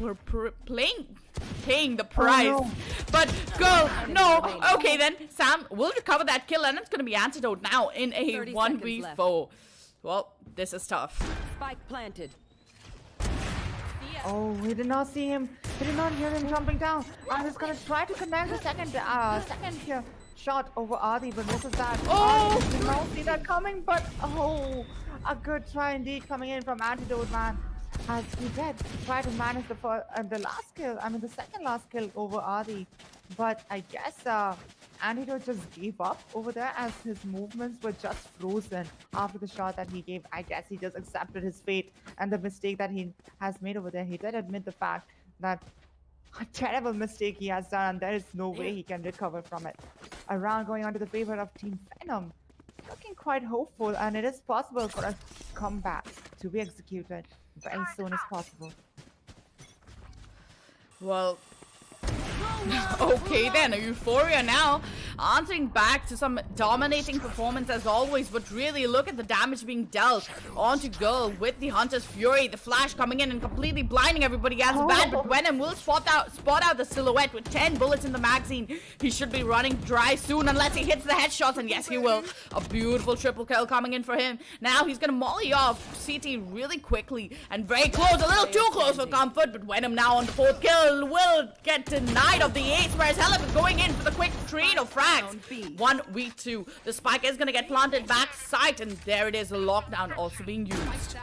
paying the price. Oh, no. But girl, no. Okay then, Sam will recover that kill, and it's gonna be Antidote now in a 1v4. Well, this is tough. Spike planted. Oh, we did not see him. We did not hear him jumping down. I was gonna try to connect the second here shot over Adi, but misses that. Oh! Did not see that coming, but oh, a good try indeed coming in from Antidote, man. As he did try to manage the last kill, the second last kill over Adi. But I guess Antidote just gave up over there as his movements were just frozen after the shot that he gave. I guess he just accepted his fate and the mistake that he has made over there. He did admit the fact that a terrible mistake he has done, and there is no way he can recover from it. A round going on to the favor of Team Venom. Looking quite hopeful, and it is possible for a comeback to be executed very soon as possible. Well, okay then, a Euphoria now answering back to some dominating performance as always, but really look at the damage being dealt onto Girl with the Hunter's Fury. The flash coming in and completely blinding everybody as bad, but Venom will spot out the silhouette with 10 bullets in the magazine. He should be running dry soon unless he hits the headshots, and yes he will. A beautiful triple kill coming in for him. Now he's gonna molly off CT really quickly and very close, a little too close for comfort, but Venom now on the 4th kill will get denied of the ace, whereas Helen is going in for the quick trade of frags. 1v2. The spike is going to get planted back side, and there it is, a lockdown also being used.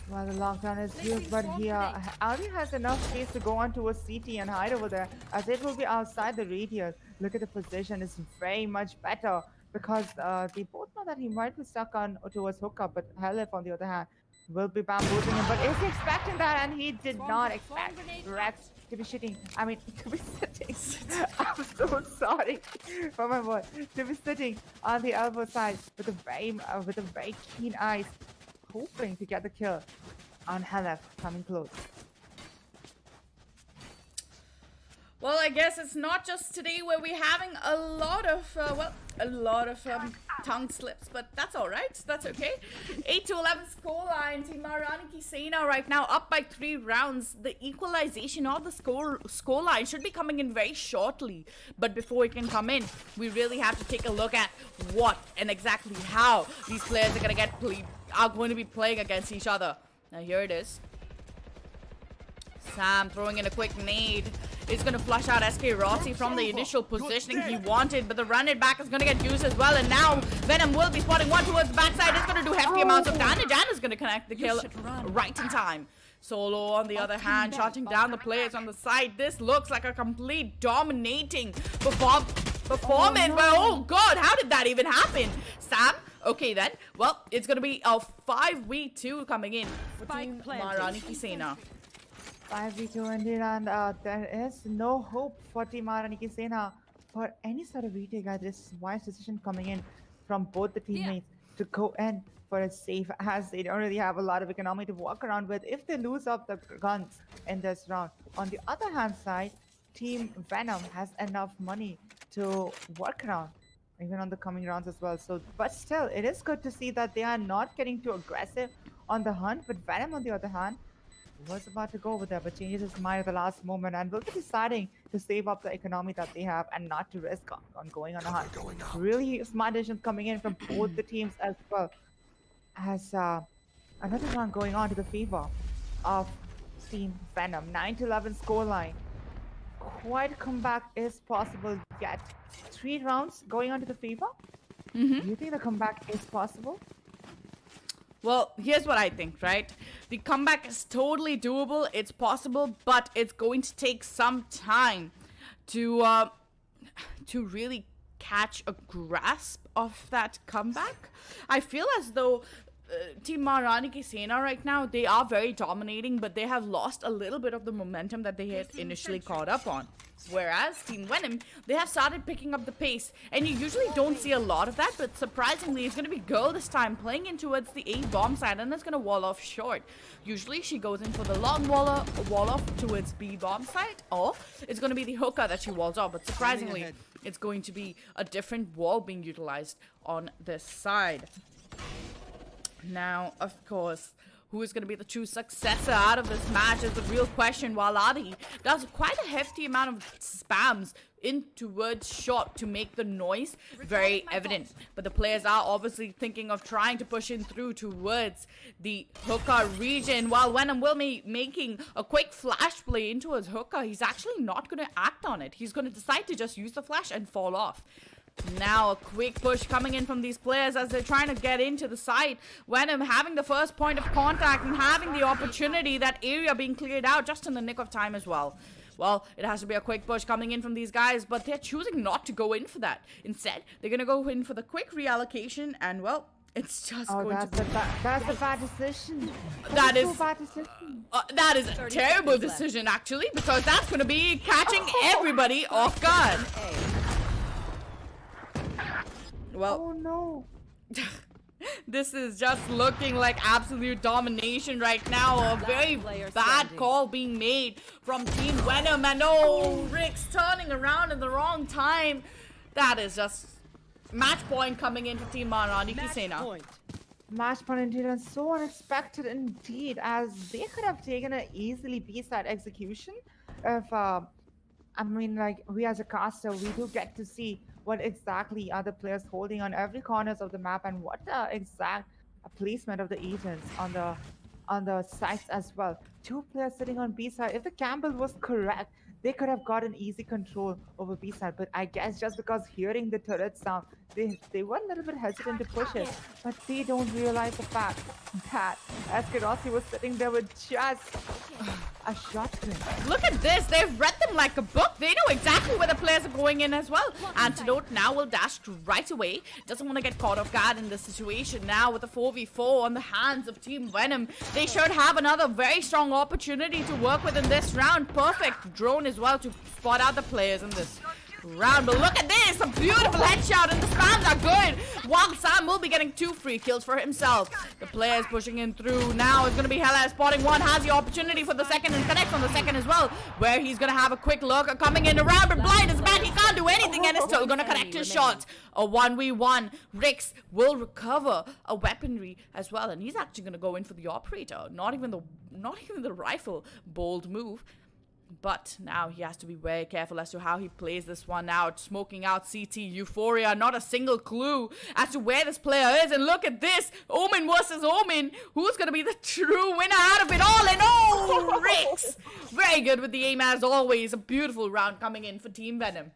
Well, the lockdown is used, but here Ali has enough space to go on towards CT and hide over there, as it will be outside the radius. Look at the position, it's very much better because they both know that he might be stuck on towards hookup, but Helif on the other hand will be bamboozling him. But is he expecting that? And he did not expect Rex to be shitting. To be sitting. I'm so sorry for my word. To be sitting on the elbow side with a very keen eyes, hoping to get the kill on Helef coming close. Well, I guess it's not just today where we're having a lot of tongue slips, but that's all right. That's okay. 8-11 scoreline. Team Maharani Sena right now up by 3 rounds. The equalization of the scoreline should be coming in very shortly. But before it can come in, we really have to take a look at what and exactly how these players are going to be playing against each other. Now here it is. Sam throwing in a quick nade. Is going to flush out SK Rossi from the initial positioning he wanted, but the run it back is going to get used as well, and now Venom will be spotting one towards the backside. It's going to do hefty amounts of damage and is going to connect the kill right in time. Solo on the other hand shutting down the players on the side. This looks like a complete dominating performance, but oh god, how did that even happen? Sam, okay then, well, it's going to be a 5v2 coming in for Team Maharani Sena. 5v2 indeed, and there is no hope for Team Maharani Sena for any sort of retake. This wise decision coming in from both the teammates to go in for a safe, as they don't really have a lot of economy to walk around with if they lose up the guns in this round. On the other hand side, Team Venom has enough money to work around even on the coming rounds as well. So, but still, it is good to see that they are not getting too aggressive on the hunt, but Venom on the other hand was about to go over there, but changes his mind at the last moment and will be deciding to save up the economy that they have and not to risk on going on a hunt. Really smart decisions coming in from both the teams as well. As another round going on to the favor of Team Venom. 9-11 scoreline. quite comeback is possible yet. 3 rounds going on to the favor. Do you think the comeback is possible? Well, here's what I think, right? The comeback is totally doable. It's possible, but it's going to take some time to really catch a grasp of that comeback. I feel as though Team Maharani ki Sena right now, they are very dominating, but they have lost a little bit of the momentum that they had initially caught up on. Whereas Team Venom, they have started picking up the pace, and you usually don't see a lot of that, but surprisingly, it's going to be Girl this time playing in towards the A bomb side, and that's going to wall off short. Usually, she goes in for the long wall off towards B bomb side, or it's going to be the hookah that she walls off, but surprisingly, it's going to be a different wall being utilized on this side. Now, of course, who is going to be the true successor out of this match is the real question. Waladi does quite a hefty amount of spams in towards short to make the noise very evident. But the players are obviously thinking of trying to push in through towards the hookah region. While Venom will be making a quick flash play into his hookah, he's actually not going to act on it. He's going to decide to just use the flash and fall off. Now a quick push coming in from these players as they're trying to get into the site. Venom having the first point of contact and having the opportunity, that area being cleared out just in the nick of time as well. Well, it has to be a quick push coming in from these guys, but they're choosing not to go in for that. Instead, they're going to go in for the quick reallocation, and well, it's just going to be... That's a bad decision. That is... bad decision. That is a terrible decision, actually, because that's going to be catching everybody off guard. Well, oh no. This is just looking like absolute domination right now. A very bad call being made from Team Venom, and oh, Rick's turning around in the wrong time. That is just match point coming into Team Maharani ki Sena. Match point indeed, and so unexpected indeed, as they could have taken an easily B-side execution if I mean, like, we as a caster, we do get to see what exactly are the players holding on every corners of the map, and what the exact placement of the agents on the sites as well. 2 players sitting on B side. If the gamble was correct, they could have gotten easy control over B side. But I guess just because hearing the turret sound, they were a little bit hesitant to push it. But they don't realize the fact that Escarossi was sitting there with just a shotgun. Look at this. They've read them like a book. They know exactly where the players are going in as well. Antidote now will dash right away. Doesn't want to get caught off guard in this situation now with a 4v4 on the hands of Team Venom. They should have another very strong opportunity to work with in this round. Perfect drone as well to spot out the players in this round. But look at this, a beautiful headshot, and the spams are good. While Sam will be getting 2 free kills for himself. The players pushing in through now. It's going to be Hella spotting one, has the opportunity for the second and connects on the second as well, where he's going to have a quick look coming in around, but blind is bad. He can't do anything and is still going to connect his shots. A 1v1. Rix will recover a weaponry as well, and he's actually going to go in for the operator. Not even the rifle. Bold move. But now he has to be very careful as to how he plays this one out. Smoking out CT Euphoria. Not a single clue as to where this player is. And look at this. Omen versus Omen. Who's going to be the true winner out of it all? And oh, Rix. Very good with the aim as always. A beautiful round coming in for Team Venom.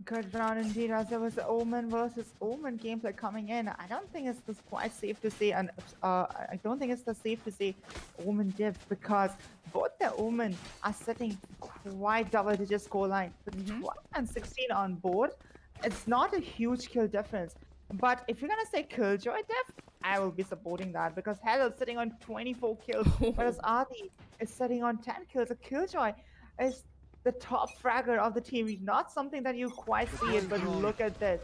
Good round indeed, as there was the Omen versus Omen gameplay coming in. I don't think it's quite safe to say, and I don't think it's safe to say Omen div, because both the Omen are setting quite double-digit scoreline with 12 and 16 on board. It's not a huge kill difference, but if you're gonna say Killjoy div, I will be supporting that, because Hell is sitting on 24 kills, whereas Adi is sitting on 10 kills. A Killjoy is the top fragger of the team, not something that you quite see it, but look at this.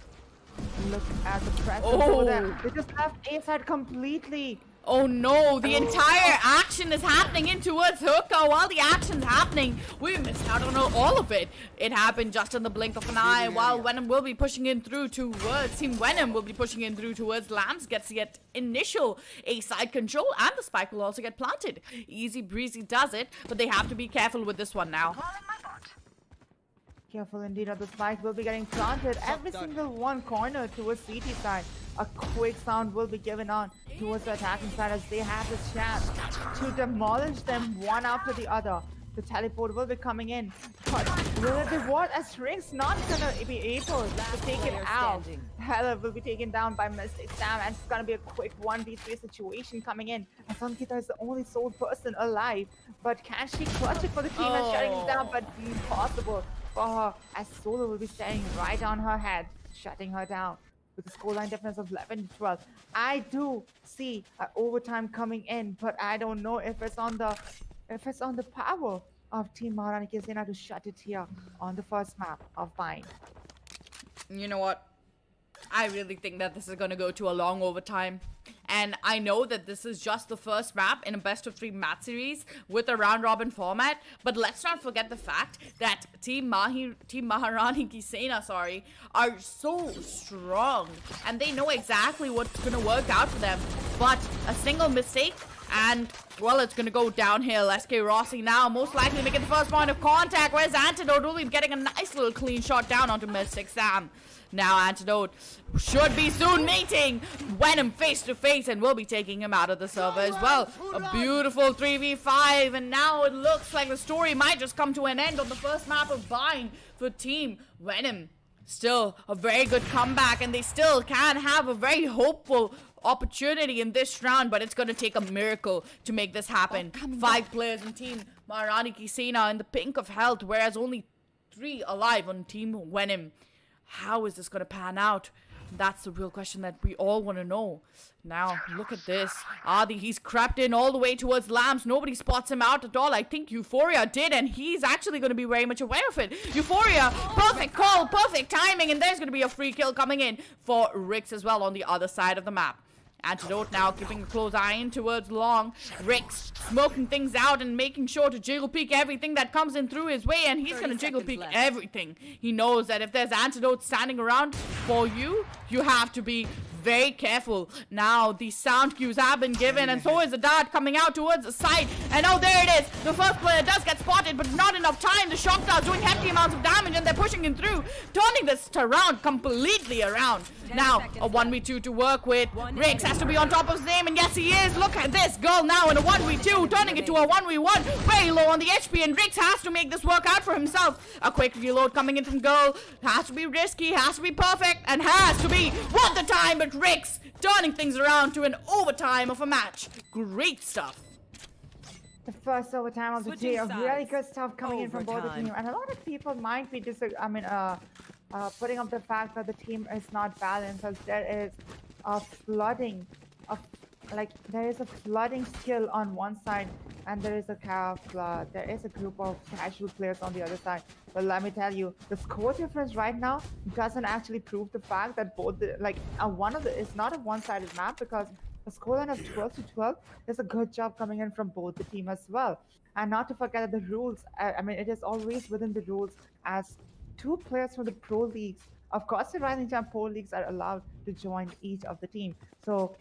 Look at the presence over there. They just left A side completely. Oh no, the entire action is happening in towards Hookah. While the action's happening, we missed out on all of it. It happened just in the blink of an eye, while Venom will be pushing in through towards Team Venom will be pushing in through towards Lambs, gets to get initial A side control, and the spike will also get planted. Easy breezy does it, but they have to be careful with this one now. Careful indeed, or the spike will be getting planted. Every single one corner towards CT side. A quick sound will be given on towards the attacking side, as they have the chance to demolish them one after the other. The teleport will be coming in. But will it be what? As Rink's not gonna be able to take it out. Hella will be taken down by Mystic Sam, and it's gonna be a quick 1v3 situation coming in. And Sankita is the only sole person alive. But can she clutch it for the team and shutting it down? But impossible for her, as Solo will be standing right on her head, shutting her down. With the scoreline difference of 11-12. I do see an overtime coming in, but I don't know if it's on the power of Team Maharani Sena to shut it here on the first map of Byte. You know what? I really think that this is going to go to a long overtime. And I know that this is just the first map in a best of 3 match series with a round robin format. But let's not forget the fact that Team Maharani Sena, are so strong. And they know exactly what's going to work out for them. But a single mistake and, well, it's going to go downhill. SK Rossi now most likely making the first point of contact. Whereas Antidote will be getting a nice little clean shot down onto Mystic Sam. Now Antidote should be soon meeting Venom face to face and will be taking him out of the server as well. A beautiful 3v5, and now it looks like the story might just come to an end on the first map of Byte for Team Venom. Still a very good comeback, and they still can have a very hopeful opportunity in this round, but it's going to take a miracle to make this happen. 5 players in Team Maharani Sena in the pink of health, whereas only 3 alive on Team Venom. How is this going to pan out? That's the real question that we all want to know. Now, look at this. Adi, he's crept in all the way towards Lambs. Nobody spots him out at all. I think Euphoria did, and he's actually going to be very much aware of it. Euphoria, perfect call, perfect timing, and there's going to be a free kill coming in for Rix as well on the other side of the map. Antidote now keeping a close eye in towards Long. Rix smoking things out and making sure to jiggle peek everything that comes in through his way, and he's gonna jiggle peek everything. He knows that if there's Antidote standing around for you, you have to be very careful. Now the sound cues have been given, and so is the dart coming out towards the side. And oh, there it is. The first player does get spotted, but not enough time. The shock dart doing hefty amounts of damage, and they're pushing him through, turning this round completely around. Now a 1v2 to work with. Rix has to be on top of his name, and yes he is. Look at this girl now in a 1v2, turning it to a 1v1. Very low on the HP, and Rix has to make this work out for himself. A quick reload coming in from Girl. Has to be risky, has to be perfect, and has to be worth the time. But Rix turning things around to an overtime of a match. Great stuff. The first overtime of the day of really good stuff coming in from both the teams, and a lot of people might be putting up the fact that the team is not balanced, as there is a flooding of there is a flooding skill on one side, and there is a group of casual players on the other side. But let me tell you, the score difference right now doesn't actually prove the fact that both it's not a one-sided map, because a scoreline of 12-12 is a good job coming in from both the team as well. And not to forget that the rules, it is always within the rules, as 2 players from the pro leagues, of course the Rising Champ pro leagues, are allowed to join each of the team. So,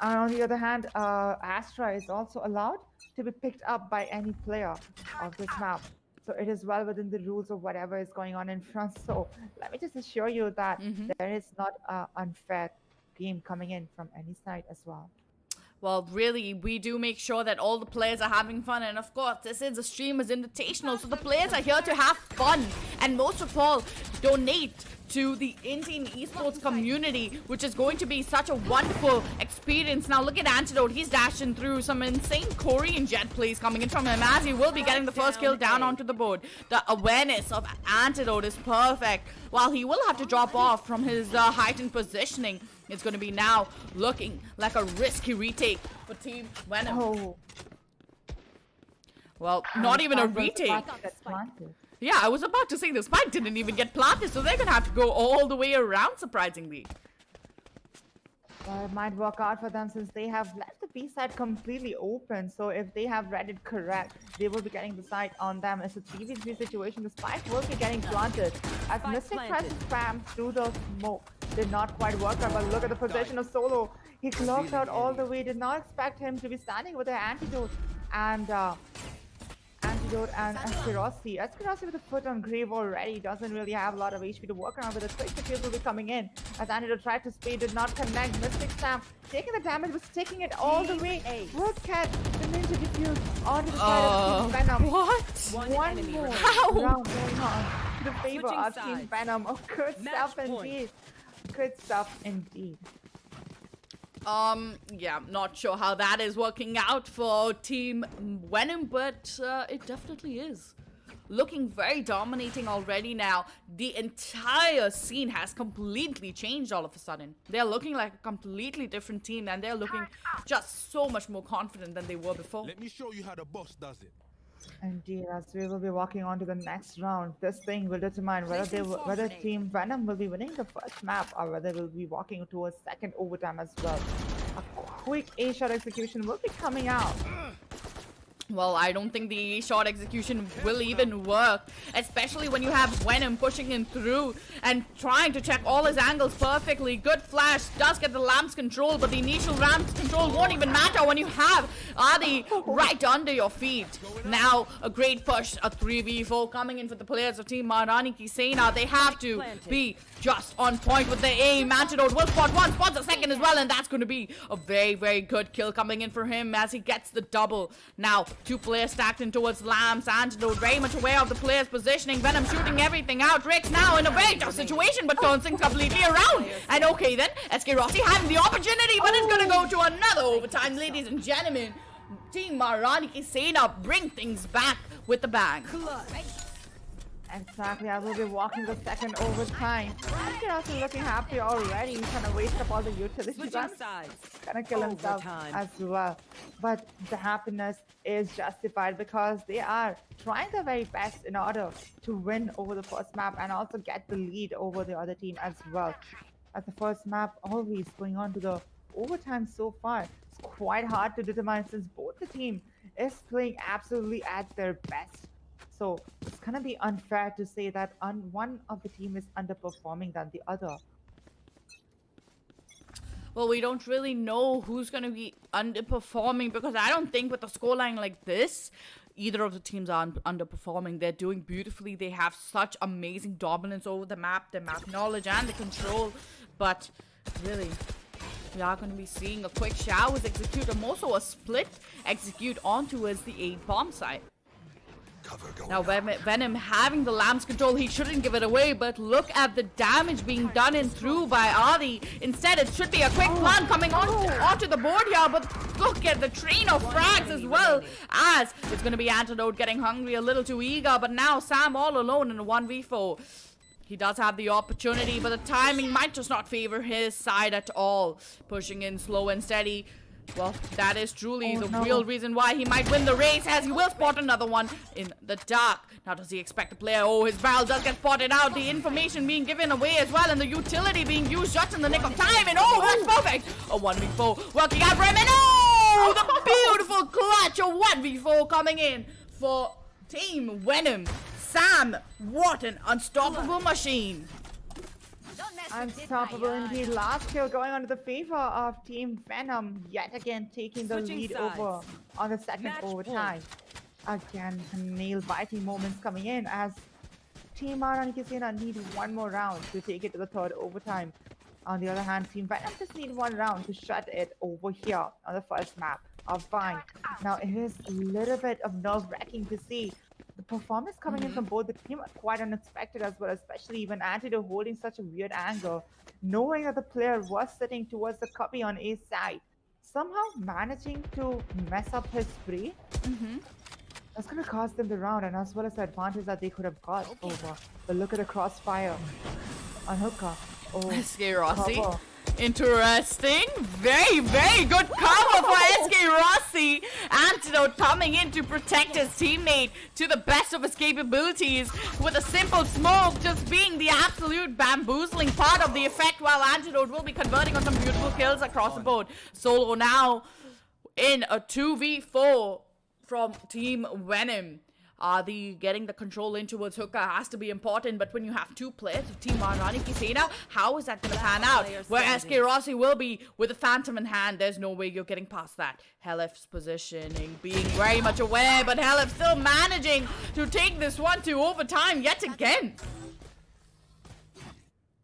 and on the other hand, Astra is also allowed to be picked up by any player of this map. So it is well within the rules of whatever is going on in front. So let me just assure you that there is not an unfair game coming in from any side as well. Well, really, we do make sure that all the players are having fun. And of course, this is a streamer's invitational, so the players are here to have fun. And most of all, donate to the Indian esports community, which is going to be such a wonderful experience. Now look at Antidote. He's dashing through some insane Korean jet plays coming in from him, as he will be getting the first kill down onto the board. The awareness of Antidote is perfect. While he will have to drop off from his heightened positioning, it's going to be now looking like a risky retake for Team Venom. Oh. Well, not even a retake. Yeah, I was about to say the spike didn't even get planted, so they're gonna have to go all the way around, surprisingly. Well, it might work out for them, since they have left the B side completely open. So if they have read it correct, they will be getting the side on them. It's a 3v3 situation. The spike will be getting planted. As Mystic tries to spam through the smoke, did not quite work out. But look at the position of Solo. He clocked out all the way. Did not expect him to be standing with an Antidote. And Antidote and Escarossi. Escarossi with a foot on grave already doesn't really have a lot of HP to work around, but the quick kills will be coming in. As Antidote tried to spray, did not connect. Mystic Sam taking the damage, was taking it all the way. Would catch the Ninja Diffuse onto the side of Team Venom. What? One more How? round going on to the favor of Team Venom. Oh, good stuff indeed. Good stuff indeed. Yeah, not sure how that is working out for Team Venom, but it definitely is. Looking very dominating already now. The entire scene has completely changed all of a sudden. They're looking like a completely different team, and they're looking just so much more confident than they were before. Let me show you how the boss does it. Indeed, as we will be walking on to the next round, this thing will determine whether Team Venom will be winning the first map or whether we'll be walking towards second overtime as well. A quick A-shot execution will be coming out. Well, I don't think the shot execution will even work, especially when you have Venom pushing him through and trying to check all his angles perfectly. Good flash, does get the lamp's control, but the initial lamp's control won't even matter when you have Adi right under your feet. Now, a great push, a 3v4 coming in for the players of Team Maharani Sena. They have to be just on point with the aim. Antidote will spot one, spots a second as well, and that's going to be a very, very good kill coming in for him as he gets the double. Now, two players stacked in towards Lamps. Antidote very much aware of the player's positioning. Venom shooting everything out. Rick's now in a very tough situation, but turns things completely around. And okay then, SK Rossi having the opportunity, but it's going to go to another overtime, ladies and gentlemen. Team Maharani Sena bring things back with the bang. Exactly, I will be walking the second overtime. He's also looking happy already. He's trying to waste up all the utility guns. Gonna kill himself as well. But the happiness is justified because they are trying their very best in order to win over the first map and also get the lead over the other team as well. As the first map always going on to the overtime so far, it's quite hard to determine since both the team is playing absolutely at their best. So it's gonna be unfair to say that one of the team is underperforming than the other. Well, we don't really know who's going to be underperforming because I don't think with a scoreline like this, either of the teams are underperforming. They're doing beautifully. They have such amazing dominance over the map knowledge and the control. But really, we are going to be seeing a quick showers execute and also a split execute on towards the A bomb site. Now Venom having the lamp's control, he shouldn't give it away, but look at the damage being done in through by Adi. Instead, it should be a quick plan coming onto the board here, but look at the train of frags as well, as it's going to be Antidote getting hungry, a little too eager, but now Sam all alone in a 1v4. He does have the opportunity, but the timing might just not favor his side at all. Pushing in slow and steady. Well, that is truly the real reason why he might win the race, as he will spot another one in the dark. Now, does he expect a player? Oh, his barrel does get spotted out. The information being given away as well, and the utility being used just in the nick of time. And oh, that's perfect. A 1v4 working out for him. And oh, the beautiful clutch. A 1v4 coming in for Team Venom. Sam, what an unstoppable machine. Unstoppable indeed. Last kill going on to the favor of Team Venom, yet again taking the lead over on the second overtime. Again, nail-biting moments coming in as Team Maharani Sena need one more round to take it to the third overtime. On the other hand, Team Venom just need one round to shut it over here on the first map of Byte. Now, it is a little bit of nerve-wracking to see the performance coming in from both the team, quite unexpected as well, especially when Antidote holding such a weird angle, knowing that the player was sitting towards the copy on A side, somehow managing to mess up his spray. That's going to cost them the round, and as well as the advantage that they could have got over. But look at the crossfire on Hookah. Oh, SK Rossi. Interesting. Very, very good cover for SK Rossi. Antidote coming in to protect his teammate to the best of his capabilities with a simple smoke just being the absolute bamboozling part of the effect, while Antidote will be converting on some beautiful kills across the board. Solo now in a 2v4 from Team Venom. the getting the control in towards Hookah has to be important, but when you have two players, Team Maharani, Sena, how is that going to pan out? Where SK Rossi will be with a Phantom in hand, there's no way you're getting past that. Helif's positioning, being very much aware, but Helif still managing to take this one to overtime yet again.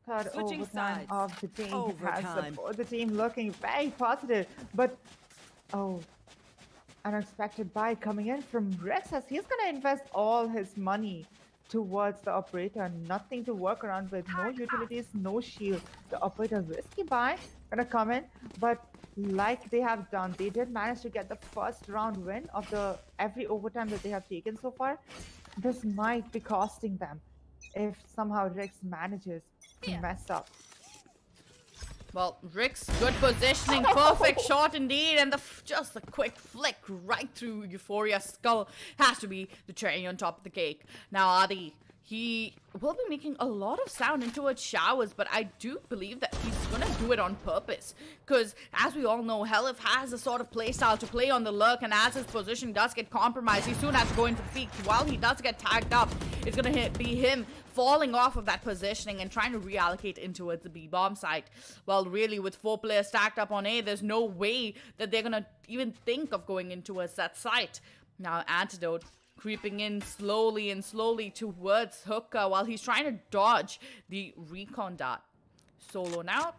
Third Switching overtime sides. of the team Overtime. has the team looking very positive, but unexpected buy coming in from Rex as he's gonna invest all his money towards the operator. Nothing to work around with, no utilities, no shield. The operator risky buy gonna come in, but like they have done, they did manage to get the first round win of the every overtime that they have taken so far. This might be costing them if somehow Rex manages to mess up. Well, Rick's good positioning, perfect shot indeed, and just a quick flick right through Euphoria's skull has to be the cherry on top of the cake. Now, Adi, he will be making a lot of sound into its showers, but I do believe that he's gonna do it on purpose. Because, as we all know, Helif has a sort of playstyle to play on the lurk, and as his position does get compromised, he soon has to go into the peak. While he does get tagged up, it's gonna be him falling off of that positioning and trying to reallocate into the B-bomb site. Well, really, with 4 players stacked up on A, there's no way that they're gonna even think of going into that site. Now, Antidote creeping in slowly and slowly towards Hookah while he's trying to dodge the recon dart. Solo now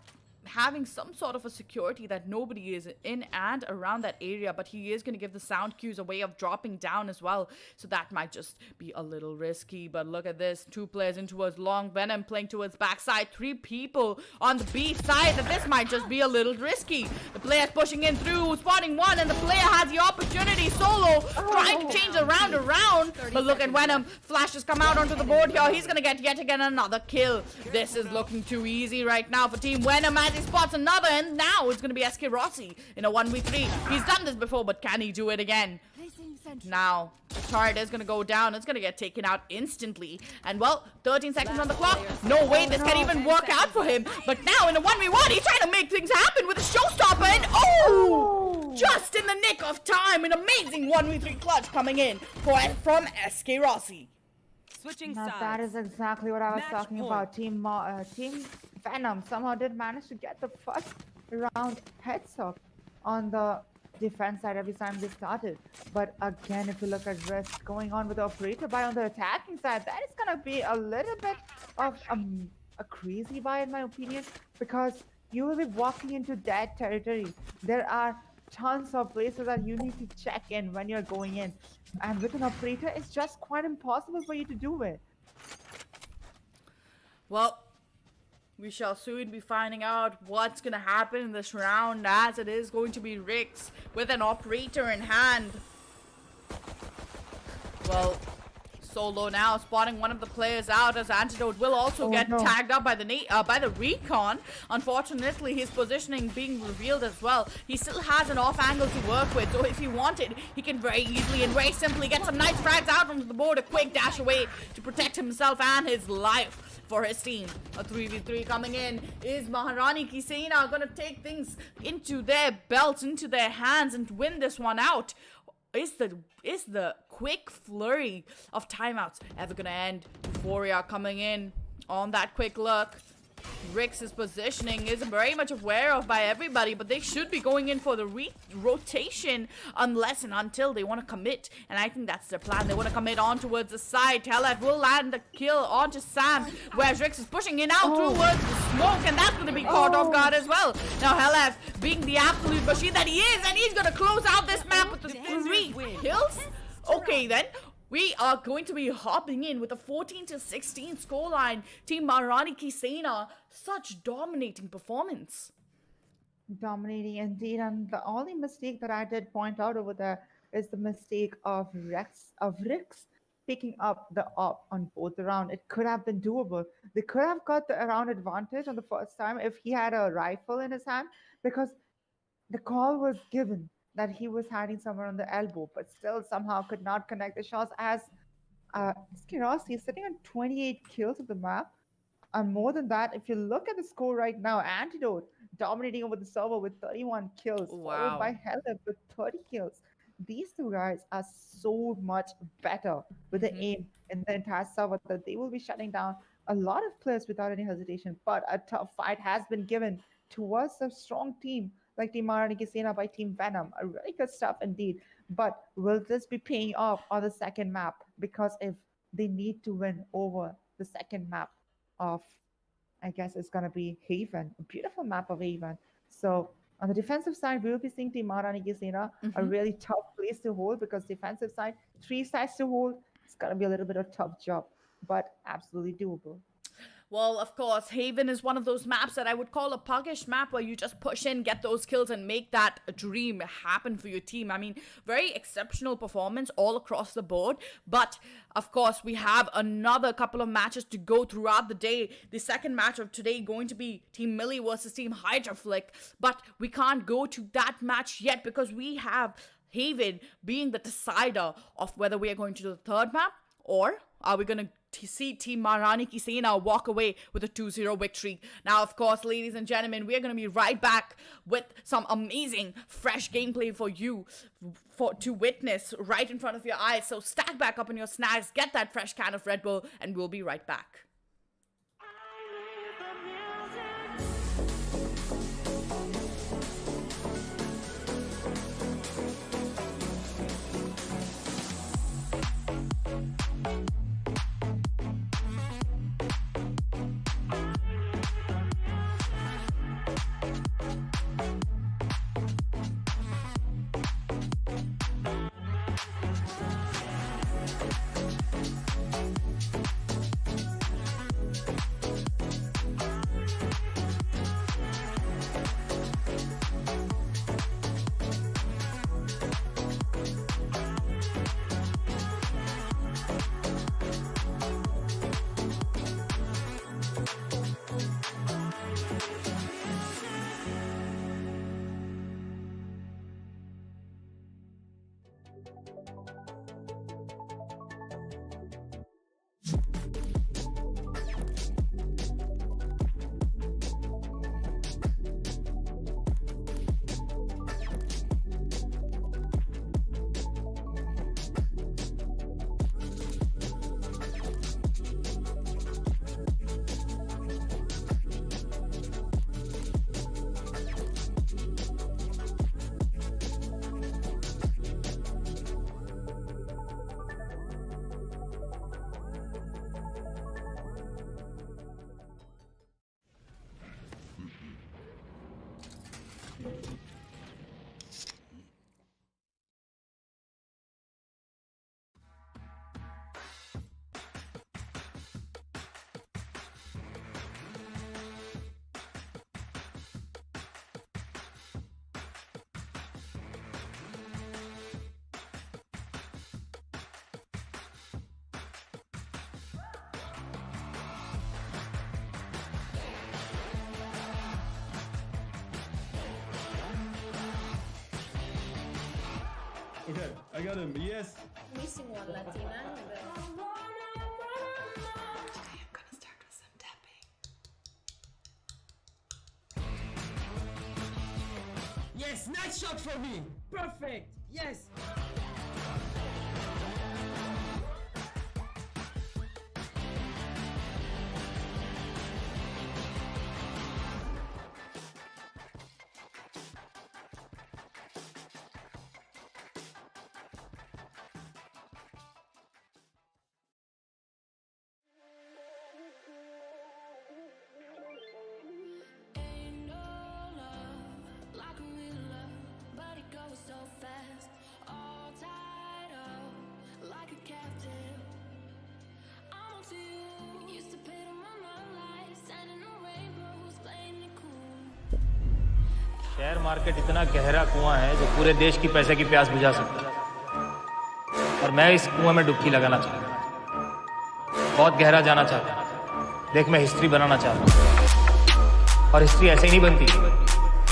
having some sort of a security that nobody is in and around that area, but he is going to give the sound cues a way of dropping down as well, so that might just be a little risky. But look at this, 2 players in towards long, Venom playing towards backside, 3 people on the B side, that this might just be a little risky. The player's pushing in through, spotting one, and the player has the opportunity. Solo trying to change the round around, but look at Venom, flashes come out onto the board here. He's going to get yet again another kill. This is looking too easy right now for Team Venom as he spots another, and now it's going to be SK Rossi in a 1v3. He's done this before, but can he do it again? Now, the turret is going to go down. It's going to get taken out instantly. And, well, 13 seconds on the clock. No way this can even work out for him. But now, in a 1v1, he's trying to make things happen with a showstopper. And, just in the nick of time, an amazing 1v3 clutch coming in from SK Rossi. Switching Now sides. that is exactly what I was Match talking point. about. Team Venom somehow did manage to get the first round heads up on the defense side every time they started. But again, if you look at risk going on with the operator buy on the attacking side, that is gonna be a little bit of a crazy buy in my opinion, because you will be walking into dead territory. There are tons of places that you need to check in when you're going in, and with an operator it's just quite impossible for you to do it. Well, we shall soon be finding out what's going to happen in this round, as it is going to be Rix with an operator in hand. Well, Solo now spotting one of the players out, as Antidote will also get tagged up by the recon. Unfortunately, his positioning being revealed as well. He still has an off angle to work with, so if he wanted, he can very easily and very simply get some nice frags out onto the board, a quick dash away to protect himself and his life for his team. A 3v3 coming in. Is Maharani Sena gonna take things into their belts, into their hands, and win this one out? Is the quick flurry of timeouts ever gonna end? Euphoria coming in on that quick look. Rix's positioning is very much aware of by everybody, but they should be going in for the rotation unless and until they want to commit, and I think that's their plan. They want to commit on towards the side. Telef will land the kill onto Sam, whereas Rix is pushing in out towards the smoke, and that's going to be caught off guard as well. Now Helef, being the absolute machine that he is, and he's going to close out this map with the 3 kills. Okay then. We are going to be hopping in with a 14-16 scoreline. Team Maharani Sena, such dominating performance. Dominating indeed, and the only mistake that I did point out over there is the mistake of Rix picking up the op on both the round. It could have been doable. They could have got the round advantage on the first time if he had a rifle in his hand, because the call was given that he was hiding somewhere on the elbow, but still somehow could not connect the shots, as Rossi is sitting on 28 kills of the map. And more than that, if you look at the score right now, Antidote dominating over the server with 31 kills, followed by Helip with 30 kills. these two guys are so much better with the aim in the entire server that they will be shutting down a lot of players without any hesitation. But a tough fight has been given towards a strong team like Team Maharani Sena by Team Venom. A really good stuff indeed. But will this be paying off on the second map? Because if they need to win over the second map of, I guess it's going to be Haven, a beautiful map of Haven. So on the defensive side, we'll be seeing Team Maharani Sena a really tough place to hold, because defensive side, 3 sides to hold, it's going to be a little bit of a tough job, but absolutely doable. Well, of course, Haven is one of those maps that I would call a puggish map, where you just push in, get those kills, and make that dream happen for your team. I mean, very exceptional performance all across the board. But, of course, we have another couple of matches to go throughout the day. The second match of today going to be Team Millie versus Team Hydraflick. But we can't go to that match yet, because we have Haven being the decider of whether we are going to do the third map, or are we going to see Team Maharani Sena walk away with a 2-0 victory. Now, of course, ladies and gentlemen, we are going to be right back with some amazing, fresh gameplay for you to witness right in front of your eyes. So stack back up on your snacks, get that fresh can of Red Bull, and we'll be right back. Okay, I got him. Yes. Missing one, Latina. Today I'm gonna start with some tapping. Yes, nice shot for me. Perfect. Yes. Share market इतना गहरा कुआं है जो पूरे देश की पैसे की प्यास बुझा सकता है, और मैं इस कुएं में डुबकी लगाना चाहता हूँ, बहुत गहरा जाना चाहता हूँ। देख, मैं हिस्ट्री बनाना चाहता हूँ, और हिस्ट्री ऐसे ही नहीं बनती,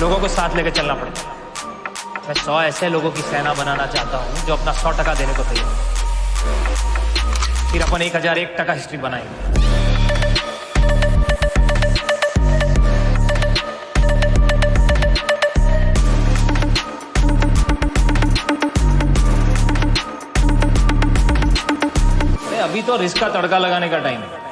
लोगों को साथ लेकर चलना पड़ता है। मैं 100 ऐसे लोगों की सेना बनाना चाहता हूँ जो अपना 100% देने को तैयार, फिर अपन 1001% हिस्ट्री बनाएंगे। अभी तो रिस्क का तड़का लगाने का टाइम है।